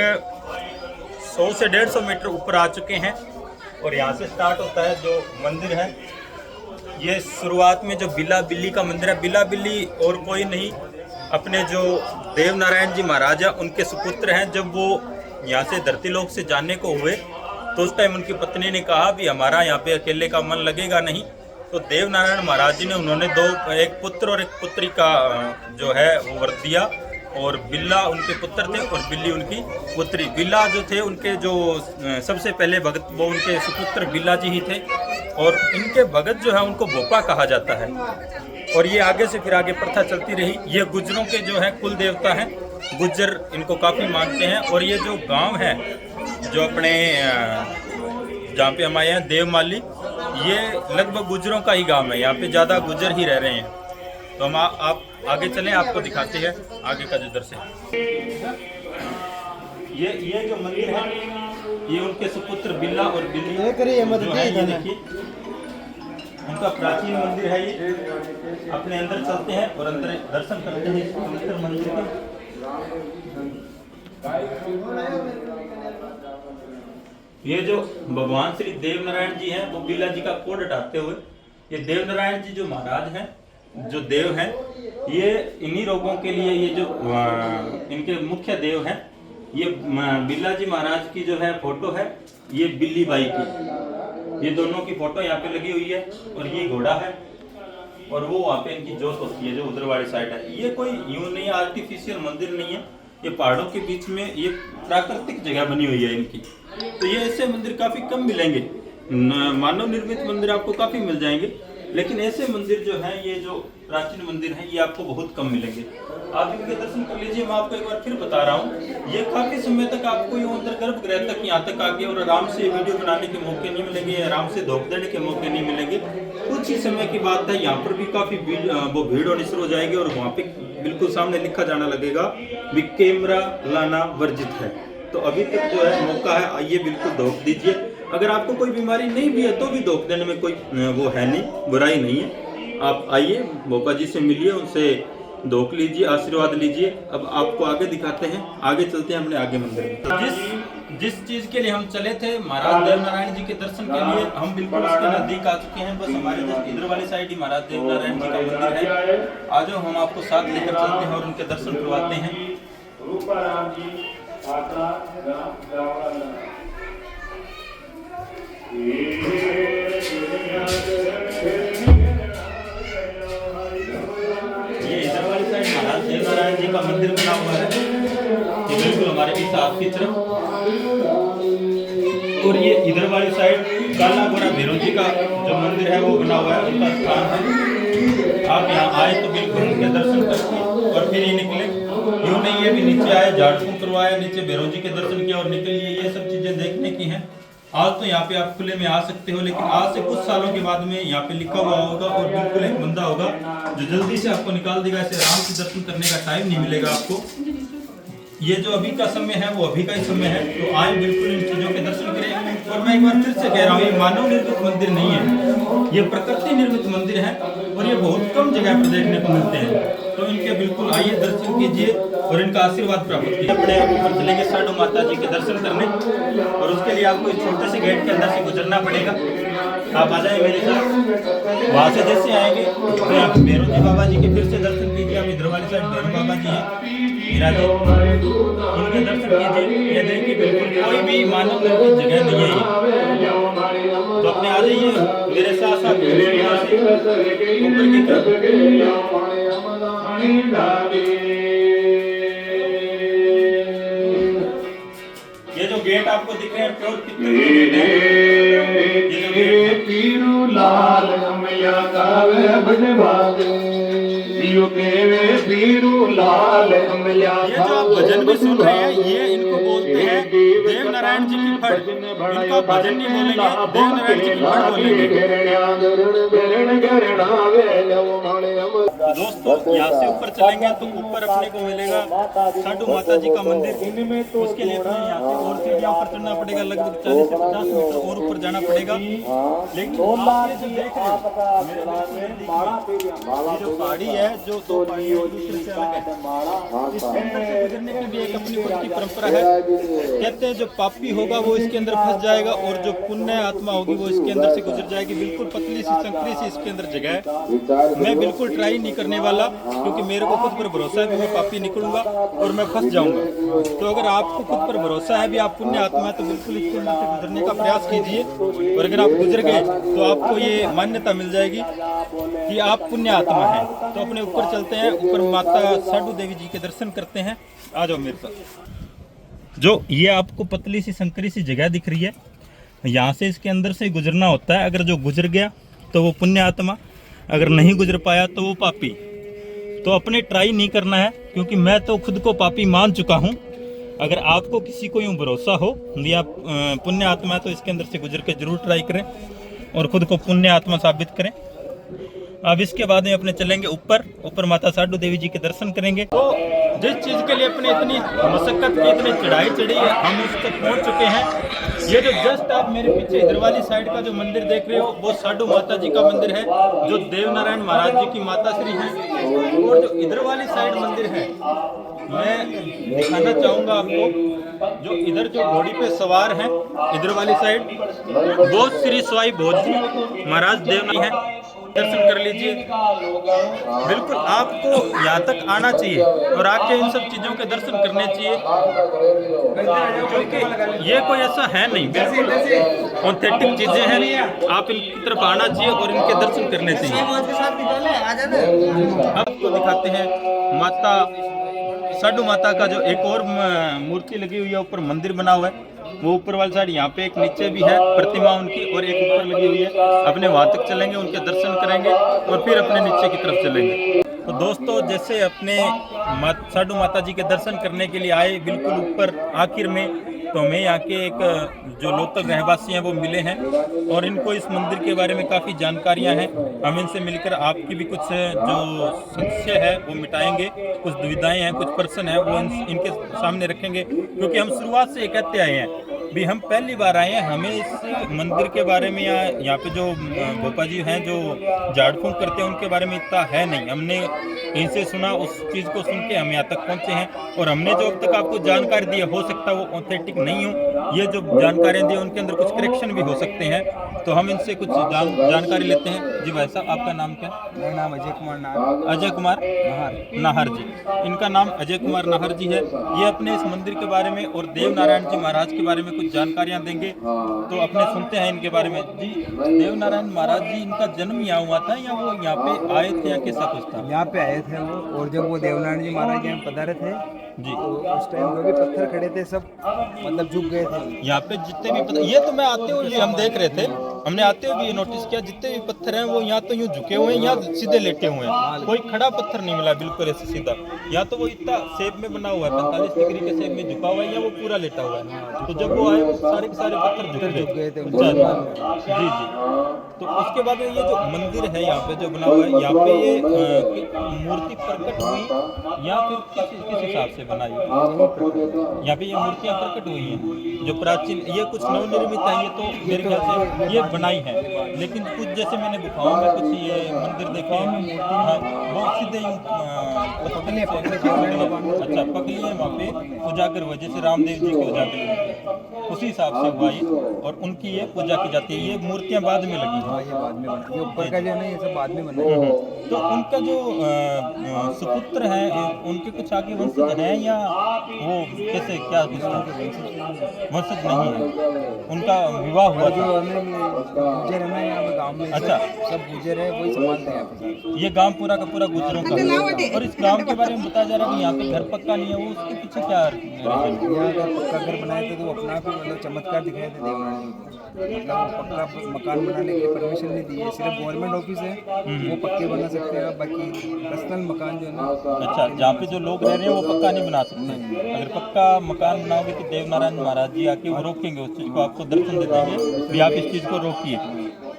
100 से 150 मीटर ऊपर आ चुके हैं, और यहाँ से स्टार्ट होता है जो मंदिर है। ये शुरुआत में जो बिल्ला बिल्ली का मंदिर है, बिल्ला बिल्ली और कोई नहीं, अपने जो देवनारायण जी महाराज हैं उनके सुपुत्र हैं। जब वो यहाँ से धरती लोक से जाने को हुए तो उस टाइम उनकी पत्नी ने कहा भी हमारा यहाँ पे अकेले का मन लगेगा नहीं, तो देवनारायण महाराज जी ने उन्होंने एक पुत्र और एक पुत्री का जो है वो वर दिया, और बिल्ला उनके पुत्र थे और बिल्ली उनकी पुत्री। बिल्ला जो थे उनके जो सबसे पहले भगत वो उनके सुपुत्र बिल्ला जी ही थे, और इनके भगत जो है उनको भोपा कहा जाता है। और ये आगे से फिर आगे प्रथा चलती रही। ये गुज्जरों के जो है कुल देवता हैं, गुज्जर इनको काफ़ी मानते हैं। और ये जो गांव है जो अपने जहाँ पे हम आए हैं देवमाली, ये लगभग गुज्जरों का ही गांव है, यहाँ पे ज़्यादा गुज्जर ही रह रहे हैं। तो हम आप आगे चलें, आपको दिखाते हैं आगे का जो दृश्य है। ये जो मंदिर है ये उनके सुपुत्र बिल्ला और बिल्ली जो है, ये देखिए उनका प्राचीन मंदिर है। ये अपने अंदर चलते हैं और अंदर दर्शन करते हैं इस पवित्र मंदिर के। ये जो भगवान श्री देवनारायण जी हैं वो बिल्ला जी का कोड हटाते हुए, ये देवनारायण जी जो महाराज हैं, जो देव हैं, ये इन्हीं रोगों के लिए ये जो इनके मुख्य देव हैं, ये बिल्ला जी महाराज की जो है फोटो है, ये बिल्ली बाई की, ये दोनों की फोटो यहाँ पे लगी हुई है। और ये घोड़ा है, और वो वहाँ पे इनकी जोत होती है जो उधर वाली साइड है। ये कोई यूं नहीं आर्टिफिशियल मंदिर नहीं है, ये पहाड़ों के बीच में ये प्राकृतिक जगह बनी हुई है इनकी। तो ये ऐसे मंदिर काफ़ी कम मिलेंगे, मानव निर्मित मंदिर आपको काफ़ी मिल जाएंगे, लेकिन ऐसे मंदिर जो हैं, ये जो प्राचीन मंदिर हैं, ये आपको बहुत कम मिलेंगे। आप इनके दर्शन कर लीजिए। मैं आपको एक बार फिर बता रहा हूँ, ये काफ़ी समय तक आपको ये अंदर गर्भगृह तक यहाँ तक आके और आराम से वीडियो बनाने के मौके नहीं मिलेंगे, आराम से धोख देने के मौके नहीं मिलेंगे। कुछ ही समय की बात है, यहाँ पर भी काफ़ी वो भीड़ होनी शुरू हो जाएगी, और वहाँ पे बिल्कुल सामने लिखा जाना लगेगा भी कैमरा लाना वर्जित है। तो अभी तक जो है मौका है, आइए बिल्कुल धोख दीजिए। अगर आपको कोई बीमारी नहीं भी है तो भी धोख देने में कोई वो है नहीं, बुराई नहीं है। आप आइए, भोपा जी से मिलिए, उनसे धोख लीजिए, आशीर्वाद लीजिए। अब आपको आगे दिखाते हैं, आगे चलते हैं अपने आगे मंदिर में। जिस चीज़ के लिए हम चले थे महाराज देवनारायण जी के दर्शन के लिए, हम बिल्कुल उसके नज़दीक आ चुके हैं। बस हमारे जस्ट इधर वाली साइड ही महाराज देवनारायण जी का मंदिर है। आज हम आपको साथ लेकर चलते हैं और उनके दर्शन करवाते हैं। ये इधर वाली साइड महाराज देवनारायण जी का मंदिर बना हुआ है, ये बिल्कुल हमारे भी साथ की तरफ। और ये इधर वाली साइड काला गोरा भैरव जी का जो मंदिर है वो बना हुआ है, उनका स्थान है। आप यहाँ आए तो बिल्कुल उनके दर्शन करके और फिर ये निकले। यूँ नहीं है भी नीचे आए, झाड़ फूंक करवाया, नीचे भैरव जी के दर्शन किया और निकल लिए, ये सब चीज़ें देखने की हैं। आज तो यहाँ पे आप खुले में आ सकते हो, लेकिन आज से कुछ सालों के बाद में यहाँ पे लिखा हुआ होगा और बिल्कुल एक बंदा होगा जो जल्दी से आपको निकाल देगा। ऐसे आराम से दर्शन करने का टाइम नहीं मिलेगा आपको। ये जो अभी का समय है वो अभी का ही समय है, तो आए बिल्कुल इन चीज़ों के दर्शन करें। और मैं एक बार फिर से कह रहा हूँ, ये मानव निर्मित मंदिर नहीं है, ये प्रकृति निर्मित मंदिर है, और ये बहुत कम जगह पर देखने को मिलते हैं। तो इनके बिल्कुल आइए, दर्शन कीजिए और इनका आशीर्वाद प्राप्त कीजिए। अपने ऊपर चलेंगे साधु माता जी के दर्शन करने, और उसके लिए आपको इस छोटे से गेट के अंदर से गुजरना पड़ेगा। आप आ जाए मेरे साथ। वहाँ से जैसे आएंगे तो यहाँ पे भैरव जी बाबा जी के फिर से दर्शन कीजिए। आप इधर वाली साइड भैरव बाबा जी हैं, मीरा जी, इनके दर्शन कीजिए। ये देखिए बिल्कुल कोई भी मानव निर्मित जगह नहीं है, तो अपने आ जाइए मेरे साथ साथ ऊपर की तरफ। ये जो गेट आपको दिख रहे हैं प्योर कितने ये जो गेट पीरू लाल हमया गावे भजवाग दियो केवे पीरू लाल हमया। ये जो आप भजन भी सुन रहे हैं, ये इनको बोलते हैं देवनारायण जी की फड़। इनका भजन नहीं बोलेंगे, देवनारायण जी की फड़ बोलेंगे। दोस्तों यहाँ से ऊपर चलेंगे तो ऊपर अपने को मिलेगा साधु माता जी का मंदिर। उसके लिए अपने यहाँ से और सीढ़ियाँ ऊपर चढ़ना पड़ेगा, लगभग 40 से 50 मीटर और ऊपर जाना पड़ेगा। लेकिन आप ये जो देख रहे हो मेरे ये जो पहाड़ी है, जो 2 पहाड़ी है दूसरे से अलग है, इसके अंदर से गुजरने की भी एक अपनी खुद की परंपरा है। कहते हैं जो पापी होगा वो इसके अंदर फंस जाएगा और जो पुण्य आत्मा होगी वो इसके अंदर से गुजर जाएगी। बिल्कुल पतली सी संकरी सी इसके अंदर जगह है। मैं बिल्कुल ट्राई नहीं करने वाला क्योंकि मेरे को खुद पर भरोसा है कि मैं पापी निकलूंगा और मैं फंस जाऊंगा। तो अगर आपको खुद पर भरोसा है भी आप पुण्य आत्मा है तो बिल्कुल इसके अंदर से गुजरने का प्रयास कीजिए। और अगर आप गुजर गए तो आपको ये मान्यता मिल जाएगी कि आप पुण्य आत्मा है। तो अपने ऊपर चलते हैं, ऊपर माता साधु देवी जी के दर्शन करते हैं। आ जाओ मेरे साथ। जो ये आपको पतली सी संकरी सी जगह दिख रही है, यहाँ से इसके अंदर से गुजरना होता है। अगर जो गुजर गया तो वो पुण्य आत्मा, अगर नहीं गुजर पाया तो वो पापी। तो अपने ट्राई नहीं करना है क्योंकि मैं तो खुद को पापी मान चुका हूँ। अगर आपको किसी को यूँ भरोसा हो या पुण्य आत्मा है तो इसके अंदर से गुजर के जरूर ट्राई करें और खुद को पुण्य आत्मा साबित करें। अब इसके बाद में अपने चलेंगे ऊपर माता साधु देवी जी के दर्शन करेंगे। तो जिस चीज़ के लिए अपने इतनी मशक्कत की, इतनी चढ़ाई चढ़ी है, हम उस तक पहुंच चुके हैं। ये जो जस्ट आप मेरे पीछे इधर वाली साइड का जो मंदिर देख रहे हो वो साधु माता जी का मंदिर है, जो देवनारायण महाराज जी की माता श्री है। और जो इधर वाली साइड मंदिर है मैं दिखाना चाहूँगा आपको। जो इधर जो घोड़ी पे सवार हैं इधर वाली साइड वो श्री स्वाई भोज महाराज देवनारायण है। दर्शन कर लीजिए। बिल्कुल आपको यहाँ तक आना चाहिए और आके इन सब चीज़ों के दर्शन करने चाहिए क्योंकि ये कोई ऐसा है नहीं, बिल्कुल ऑथेंटिक चीज़ें हैं। आप इनकी तरफ आना चाहिए और इनके दर्शन करने चाहिए। आपको दिखाते हैं माता साधु माता का जो एक और मूर्ति लगी हुई है, ऊपर मंदिर बना हुआ है। वो ऊपर वाली साइड यहाँ पे एक नीचे भी है प्रतिमा उनकी और एक ऊपर लगी हुई है। अपने वहाँ तक चलेंगे, उनके दर्शन करेंगे और फिर अपने नीचे की तरफ चलेंगे। तो दोस्तों जैसे अपने साधु माता जी के दर्शन करने के लिए आए बिल्कुल ऊपर आखिर में, तो हमें यहाँ के एक जो लोकल रहवासी हैं वो मिले हैं और इनको इस मंदिर के बारे में काफ़ी जानकारियाँ हैं। हम इनसे मिलकर आपकी भी कुछ जो संशय है वो मिटाएंगे, कुछ दुविधाएं हैं, कुछ प्रश्न है वो इनके सामने रखेंगे क्योंकि हम शुरुआत से कहते आए हैं भी हम पहली बार आए हैं। हमें इस मंदिर के बारे में या यहाँ पे जो गोपा जी हैं जो झाड़ फूंक करते हैं उनके बारे में इतना है नहीं। हमने कहीं से सुना, उस चीज़ को सुन के हम यहाँ तक पहुँचे हैं और हमने जो अब तक आपको जानकारी दी है हो सकता है वो ऑथेंटिक नहीं हो। ये जो जानकारियाँ दी उनके अंदर कुछ करेक्शन भी हो सकते हैं। तो हम इनसे कुछ जानकारी लेते हैं। जी भाई साहब, आपका नाम क्या? मेरा नाम अजय कुमार नाहर। अजय कुमार नाहर जी। इनका नाम अजय कुमार नाहर जी है। ये अपने इस मंदिर के बारे में और देवनारायण जी महाराज के बारे में कुछ जानकारियां देंगे। तो अपने सुनते हैं इनके बारे में। जी, देवनारायण महाराज जी इनका जन्म यहाँ हुआ था या वो यहाँ पे आए थे या कैसा कुछ था? यहाँ पे आए थे वो, और जब वो देवनारायण जी महाराज यहाँ पधारे थे जी तो उस टाइम जो भी पत्थर खड़े थे सब मतलब झुक गए थे। यहाँ पे जितने भी पत्थर, ये तो मैं आते हुए भी हम देख रहे थे, हमने आते हुए भी ये नोटिस किया, जितने भी पत्थर हैं वो यहाँ तो यूँ झुके हुए हैं, यहाँ सीधे लेटे हुए हैं। कोई खड़ा पत्थर नहीं मिला बिल्कुल ऐसे सीधा। या तो वो इतना शेप में बना हुआ है, 45 डिग्री के शेप में झुका हुआ है, या वो पूरा लेटा हुआ है। तो जब वो आए वो सारे के सारे पत्थर झुक गए थे। जी जी। तो उसके बाद ये जो मंदिर है यहाँ पे जो बना हुआ है, यहाँ पे ये मूर्ति प्रकट हुई या फिर किस हिसाब से बनाई? यहाँ पे ये मूर्तियाँ प्रकट हुई हैं जो प्राचीन, ये कुछ नवनिर्मित है, ये तो मेरे ख्याल से ये बनाई है। लेकिन कुछ जैसे मैंने गुफाओं में कुछ ये मंदिर देखे हैं, हाँ, वो सीधे अच्छा पकड़ी है वहाँ पे उजागर हुआ, जैसे रामदेव जी के उजागर उसी हिसाब से हुआ ये, और उनकी ये पूजा की जाती है। ये मूर्तियाँ बाद में लगी हैं, ये बाद में बना, ये ऊपर का जो है ये सब बाद में बना। तो उनका जो सुपुत्र है उनके कुछ आगे वंशज हैं या वो कैसे क्या कुछ वंशज नहीं है? उनका विवाह हुआ जो गुजर है ना यहाँ गाँव में, अच्छा सब गुजर है वही संभालते हैं यहाँ पे। ये गांव पूरा का पूरा गुजरों का है। और इस गांव के बारे में बताया जा रहा है कि यहाँ पे घर पक्का नहीं है, वो उसके पीछे क्या रीजन? यहाँ अगर पक्का घर बनाए थे तो वो अपना भी मतलब चमत्कार दिखाए थे देवनारायण जी। मतलब वो पक्का मकान बनाने के लिए परमिशन नहीं दी है, सिर्फ गवर्नमेंट ऑफिस है वो पक्के बना सकते हैं, बाकी पर्सनल मकान जो है ना। अच्छा, जहाँ पे जो लोग रह रहे हैं वो पक्का नहीं बना सकते। अगर पक्का मकान बनाओगे तो देवनारायण महाराज जी आके वो रोकेंगे उस चीज़ को, आपको दर्शन दे देंगे भी आप इस चीज़ को रोकिए,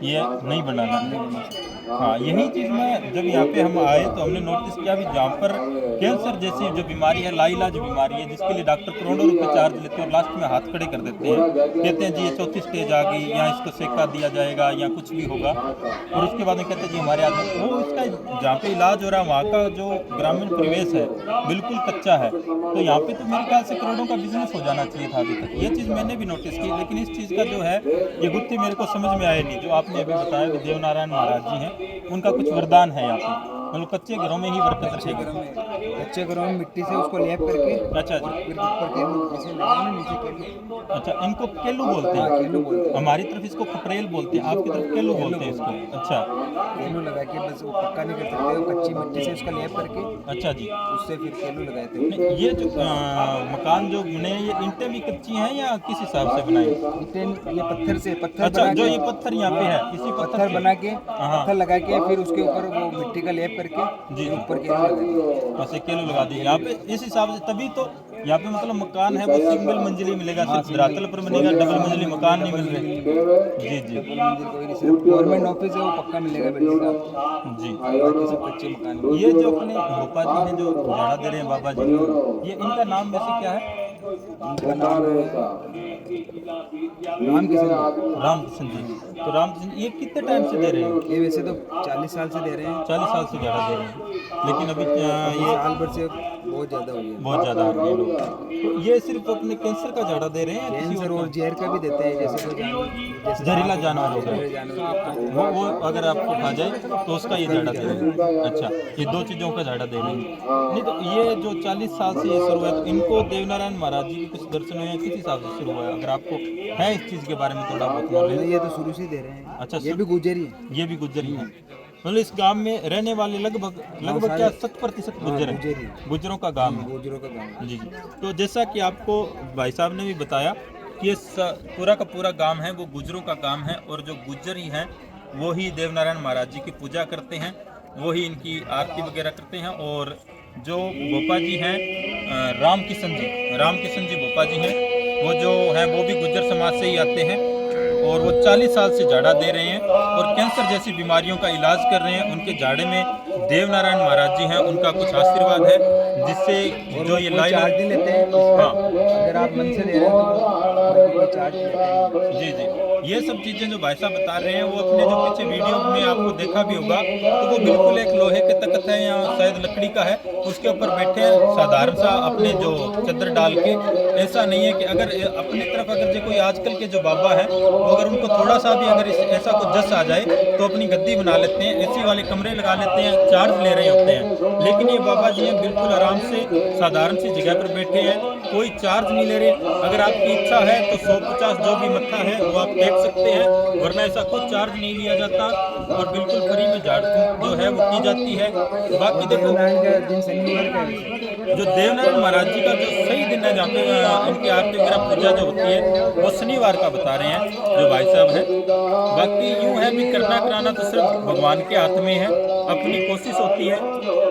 ये नहीं बनाना। हाँ, यही चीज़ मैं जब यहाँ पे हम आए तो हमने नोटिस किया भी जहाँ पर कैंसर जैसी जो बीमारी है, लाइलाज बीमारी है, जिसके लिए डॉक्टर करोड़ों रुपए चार्ज लेते हैं और लास्ट में हाथ खड़े कर देते हैं, कहते हैं जी ये चौथी स्टेज आ गई, या इसको सेका दिया जाएगा या कुछ भी होगा, और उसके बाद में कहते हैं जी हमारे आदमी वो इसका जहाँ पे इलाज हो रहा है वहाँ का जो ग्रामीण परिवेश है बिल्कुल कच्चा है। तो यहाँ पे तो मेरे ख्याल से करोड़ों का बिजनेस हो जाना चाहिए था अभी तक। ये चीज़ मैंने भी नोटिस की, लेकिन इस चीज़ का जो है ये गुत्थी मेरे को समझ में आया नहीं। जो आपने अभी बताया कि देवनारायण महाराज जी हैं, उनका कुछ वरदान है यहाँ पे, मतलब कच्चे घरों में ही बरकत रहेगी। कच्चे घरों में मिट्टी से उसको लेप करके अच्छा जी, फिर ऊपर केलू जैसे लगाना, नीचे केलू। अच्छा, इनको केलू बोलते हैं। केलू बोलते हैं। हमारी तरफ इसको खपरेल बोलते हैं, आपकी तरफ केलू बोलते हैं इसको। अच्छा केलू लगा के बस वो पक्का नहीं कर सकते, वो कच्ची मिट्टी से उसका लेप करके अच्छा जी। उससे फिर केलू लगाते हैं। नहीं, ये जो मकान जो बने ये ईंटें भी कच्ची हैं या किस हिसाब से बनाई? ये पत्थर से पत्थर अच्छा, बना जो के- ये पत्थर यहाँ पे है इसी पत्थर के? बना के हाँ। पत्थर लगा के फिर उसके ऊपर वो मिट्टी का लेप करके जी। फिर ऊपर केलू लगाते हैं। ऐसे केलू लगा दिए यहाँ पे इस हिसाब से, तभी तो यहाँ पे मतलब मकान है वो सिंगल मंजिली मिलेगा, सिर्फ धरातल पर बनेगा, डबल मंजिली मकान नहीं मिल रहे। जी जी मंदिर कोई नहीं, सिर्फ गवर्नमेंट ऑफिस है वो पक्का मिलेगा बिल्डिंग का, जी। बाकी सब कच्चे मकान हैं। ये जो अपने भोपा जी हैं जो झाड़ा दे रहे हैं बाबा जी, ये इनका नाम वैसे क्या है? इनका नाम राम किशन। रामकिशन जी। तो रामकिशन ये कितने टाइम से दे रहे हैं? ये वैसे तो 40 साल से दे रहे हैं, 40 साल से झाड़ा दे रहे हैं, लेकिन अभी ये साल भर से बहुत ज़्यादा हुई है। बहुत ज़्यादा हो गए लोग। तो ये सिर्फ अपने कैंसर का झाड़ा दे रहे हैं या किसी कैंसर और और जहर का भी देते हैं, जैसे कोई जैसे जहरीला जानवर हो गया, जहरीले जानवर वो अगर आपको खा जाए तो उसका ये झाड़ा दे रहे हैं। अच्छा, ये दो चीज़ों का झाड़ा दे रहे हैं। नहीं तो ये जो 40 साल से ये शुरू हुआ है, तो इनको देवनारायण महाराज जी के कुछ दर्शन हुए हैं, किस हिसाब से शुरू हुआ है? अगर आपको है इस चीज़ के बारे में थोड़ा बहुत नॉलेज? ये तो शुरू से दे रहे हैं। अच्छा, ये भी गुजरी है। ये भी गुज्जर ही हैं। मतलब इस गांव में रहने वाले लगभग क्या 100% गुज्जर गुज्जर हैं, ही। गुज्जरों का गांव है। गुजरों का गाँव। जी जी। तो जैसा कि आपको भाई साहब ने भी बताया कि ये पूरा का पूरा गांव है वो गुज्जरों का गांव है, और जो गुज्जर ही हैं वो ही देवनारायण महाराज जी की पूजा करते हैं, वो ही इनकी आरती वगैरह करते हैं। और जो भोपा जी हैं रामकिशन जी भोपा जी हैं, वो जो हैं वो भी गुज्जर समाज से ही आते हैं, और वो 40 साल से झाड़ा दे रहे हैं और कैंसर जैसी बीमारियों का इलाज कर रहे हैं। उनके झाड़े में देवनारायण महाराज जी हैं, उनका कुछ आशीर्वाद है, जिससे जो ये लाइलाज चार्ज नहीं लेते हैं। हाँ अगर आप मन से ले रहे हैं तो कोई चार्ज लेते हैं। जी जी। ये सब चीज़ें जो भाई साहब बता रहे हैं वो अपने जो पीछे वीडियो में आपको देखा भी होगा, तो वो बिल्कुल एक लोहे के तख्त है या शायद लकड़ी का है, उसके ऊपर बैठे हैं साधारण सा अपने जो चद्दर डाल के। ऐसा नहीं है कि अगर अपनी तरफ अगर जो कोई आजकल के जो बाबा है वो अगर उनको थोड़ा सा भी अगर ऐसा कुछ जस आ जाए तो अपनी गद्दी बना लेते हैं, एसी वाले कमरे लगा लेते हैं, चार्ज ले रहे होते हैं। लेकिन ये बाबा जी हैं बिल्कुल आराम से साधारण सी जगह पर बैठे हैं, कोई चार्ज नहीं ले रहे। अगर आपकी इच्छा है तो 150 जो भी मत्था है वो आप देख सकते हैं, वरना ऐसा कुछ चार्ज नहीं लिया जाता और बिल्कुल फ्री में झाड़ फूंक जो है वो की जाती है। बाकी देखो देवनारायण का दिन शनिवार का है। जो देवनारायण महाराज जी का जो सही दिन है जहाँ पे इनकी आरती वगैरह पूजा जो होती है वो शनिवार का बता रहे हैं जो भाई साहब हैं। बाकी यूँ है भी करना कराना तो सिर्फ भगवान के हाथ में है, अपनी कोशिश होती है।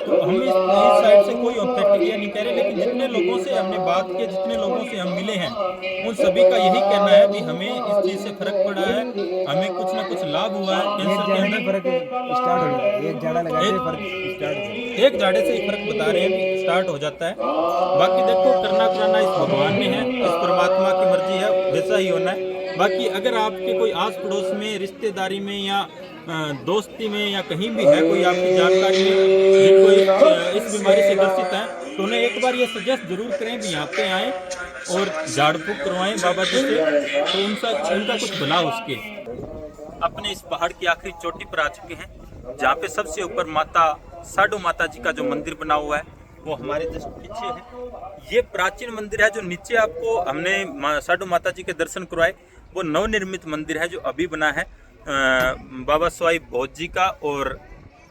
तो हम इस साइड से कोई ऑथेंटिक ये नहीं कह रहे, लेकिन जितने लोगों से हमने बात की, जितने लोगों से हम मिले हैं, उन सभी का यही कहना है कि हमें इस चीज़ से फर्क पड़ा है, हमें कुछ ना कुछ लाभ हुआ है कैंसर के अंदर। फर्क स्टार्ट हो जाता है, एक झाड़ा लगाते ही फर्क स्टार्ट हो जाता है। एक झाड़े से ही फर्क बता रहे हैं कि स्टार्ट हो जाता है। बाकी देखो करना कराना इस भगवान में है, इस परमात्मा की मर्जी है, वैसा ही होना है। बाकी अगर आपके कोई आस पड़ोस में, रिश्तेदारी में या दोस्ती में या कहीं भी है कोई आपकी जानकारी में जिनको इस बीमारी से ग्रसित है, तो उन्हें एक बार ये सजेस्ट जरूर करें कि यहाँ पे आएँ और झाड़ फूक करवाएं बाबा जी से, तो उनका कुछ भला हो सके। अपने इस पहाड़ की आखिरी चोटी पर आ चुके हैं, जहाँ पे सबसे ऊपर माता साडू माता जी का जो मंदिर बना हुआ है वो हमारे जस्ट पीछे है। ये प्राचीन मंदिर है। जो नीचे आपको हमने साडू माता जी के दर्शन करवाए वो नवनिर्मित मंदिर है जो अभी बना है बाबा स्वाई भोज जी का, और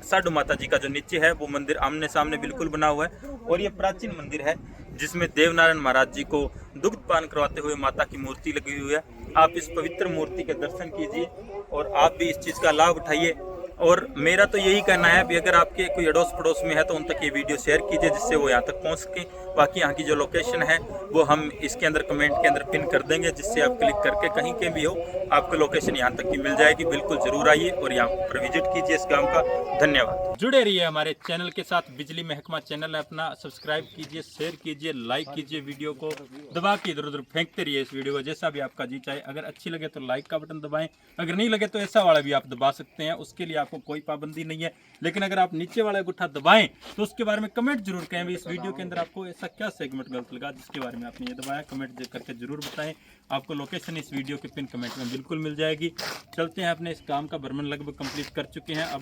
साडू माता जी का जो नीचे है वो मंदिर आमने सामने बिल्कुल बना हुआ है। और ये प्राचीन मंदिर है जिसमें देवनारायण महाराज जी को दुग्ध पान करवाते हुए माता की मूर्ति लगी हुई है। आप इस पवित्र मूर्ति के दर्शन कीजिए और आप भी इस चीज़ का लाभ उठाइए और मेरा तो यही कहना है भी अगर आपके कोई अड़ोस पड़ोस में है तो उन तक ये वीडियो शेयर कीजिए जिससे वो यहाँ तक पहुँच सकें। बाकी यहाँ की जो लोकेशन है वो हम इसके अंदर कमेंट के अंदर पिन कर देंगे, जिससे आप क्लिक करके कहीं के भी हो आपको लोकेशन यहाँ तक की मिल जाएगी। बिल्कुल जरूर आइए और यहाँ पर विजिट कीजिए इस गाँव का। धन्यवाद। जुड़े रहिए हमारे चैनल के साथ। बिजली महकमा चैनल है अपना, सब्सक्राइब कीजिए, शेयर कीजिए, लाइक कीजिए, वीडियो को दबा के इधर उधर फेंकते रहिए इस वीडियो को, जैसा भी आपका जी चाहे। अगर अच्छी लगे तो लाइक का बटन दबाएं, अगर नहीं लगे तो ऐसा वाला भी आप दबा सकते हैं, उसके लिए आपको कोई पाबंदी नहीं है। लेकिन अगर आप नीचे वाला अंगूठा दबाएं तो उसके बारे में कमेंट जरूर करें भी इस वीडियो के अंदर आपको ऐसा क्या सेगमेंट गलत लगा जिसके बारे में आपने ये दबाया। कमेंट करके जरूर बताएं। आपको लोकेशन इस वीडियो के पिन कमेंट में बिल्कुल मिल जाएगी। चलते हैं अपने इस काम का भ्रमण लगभग कंप्लीट कर चुके हैं। अब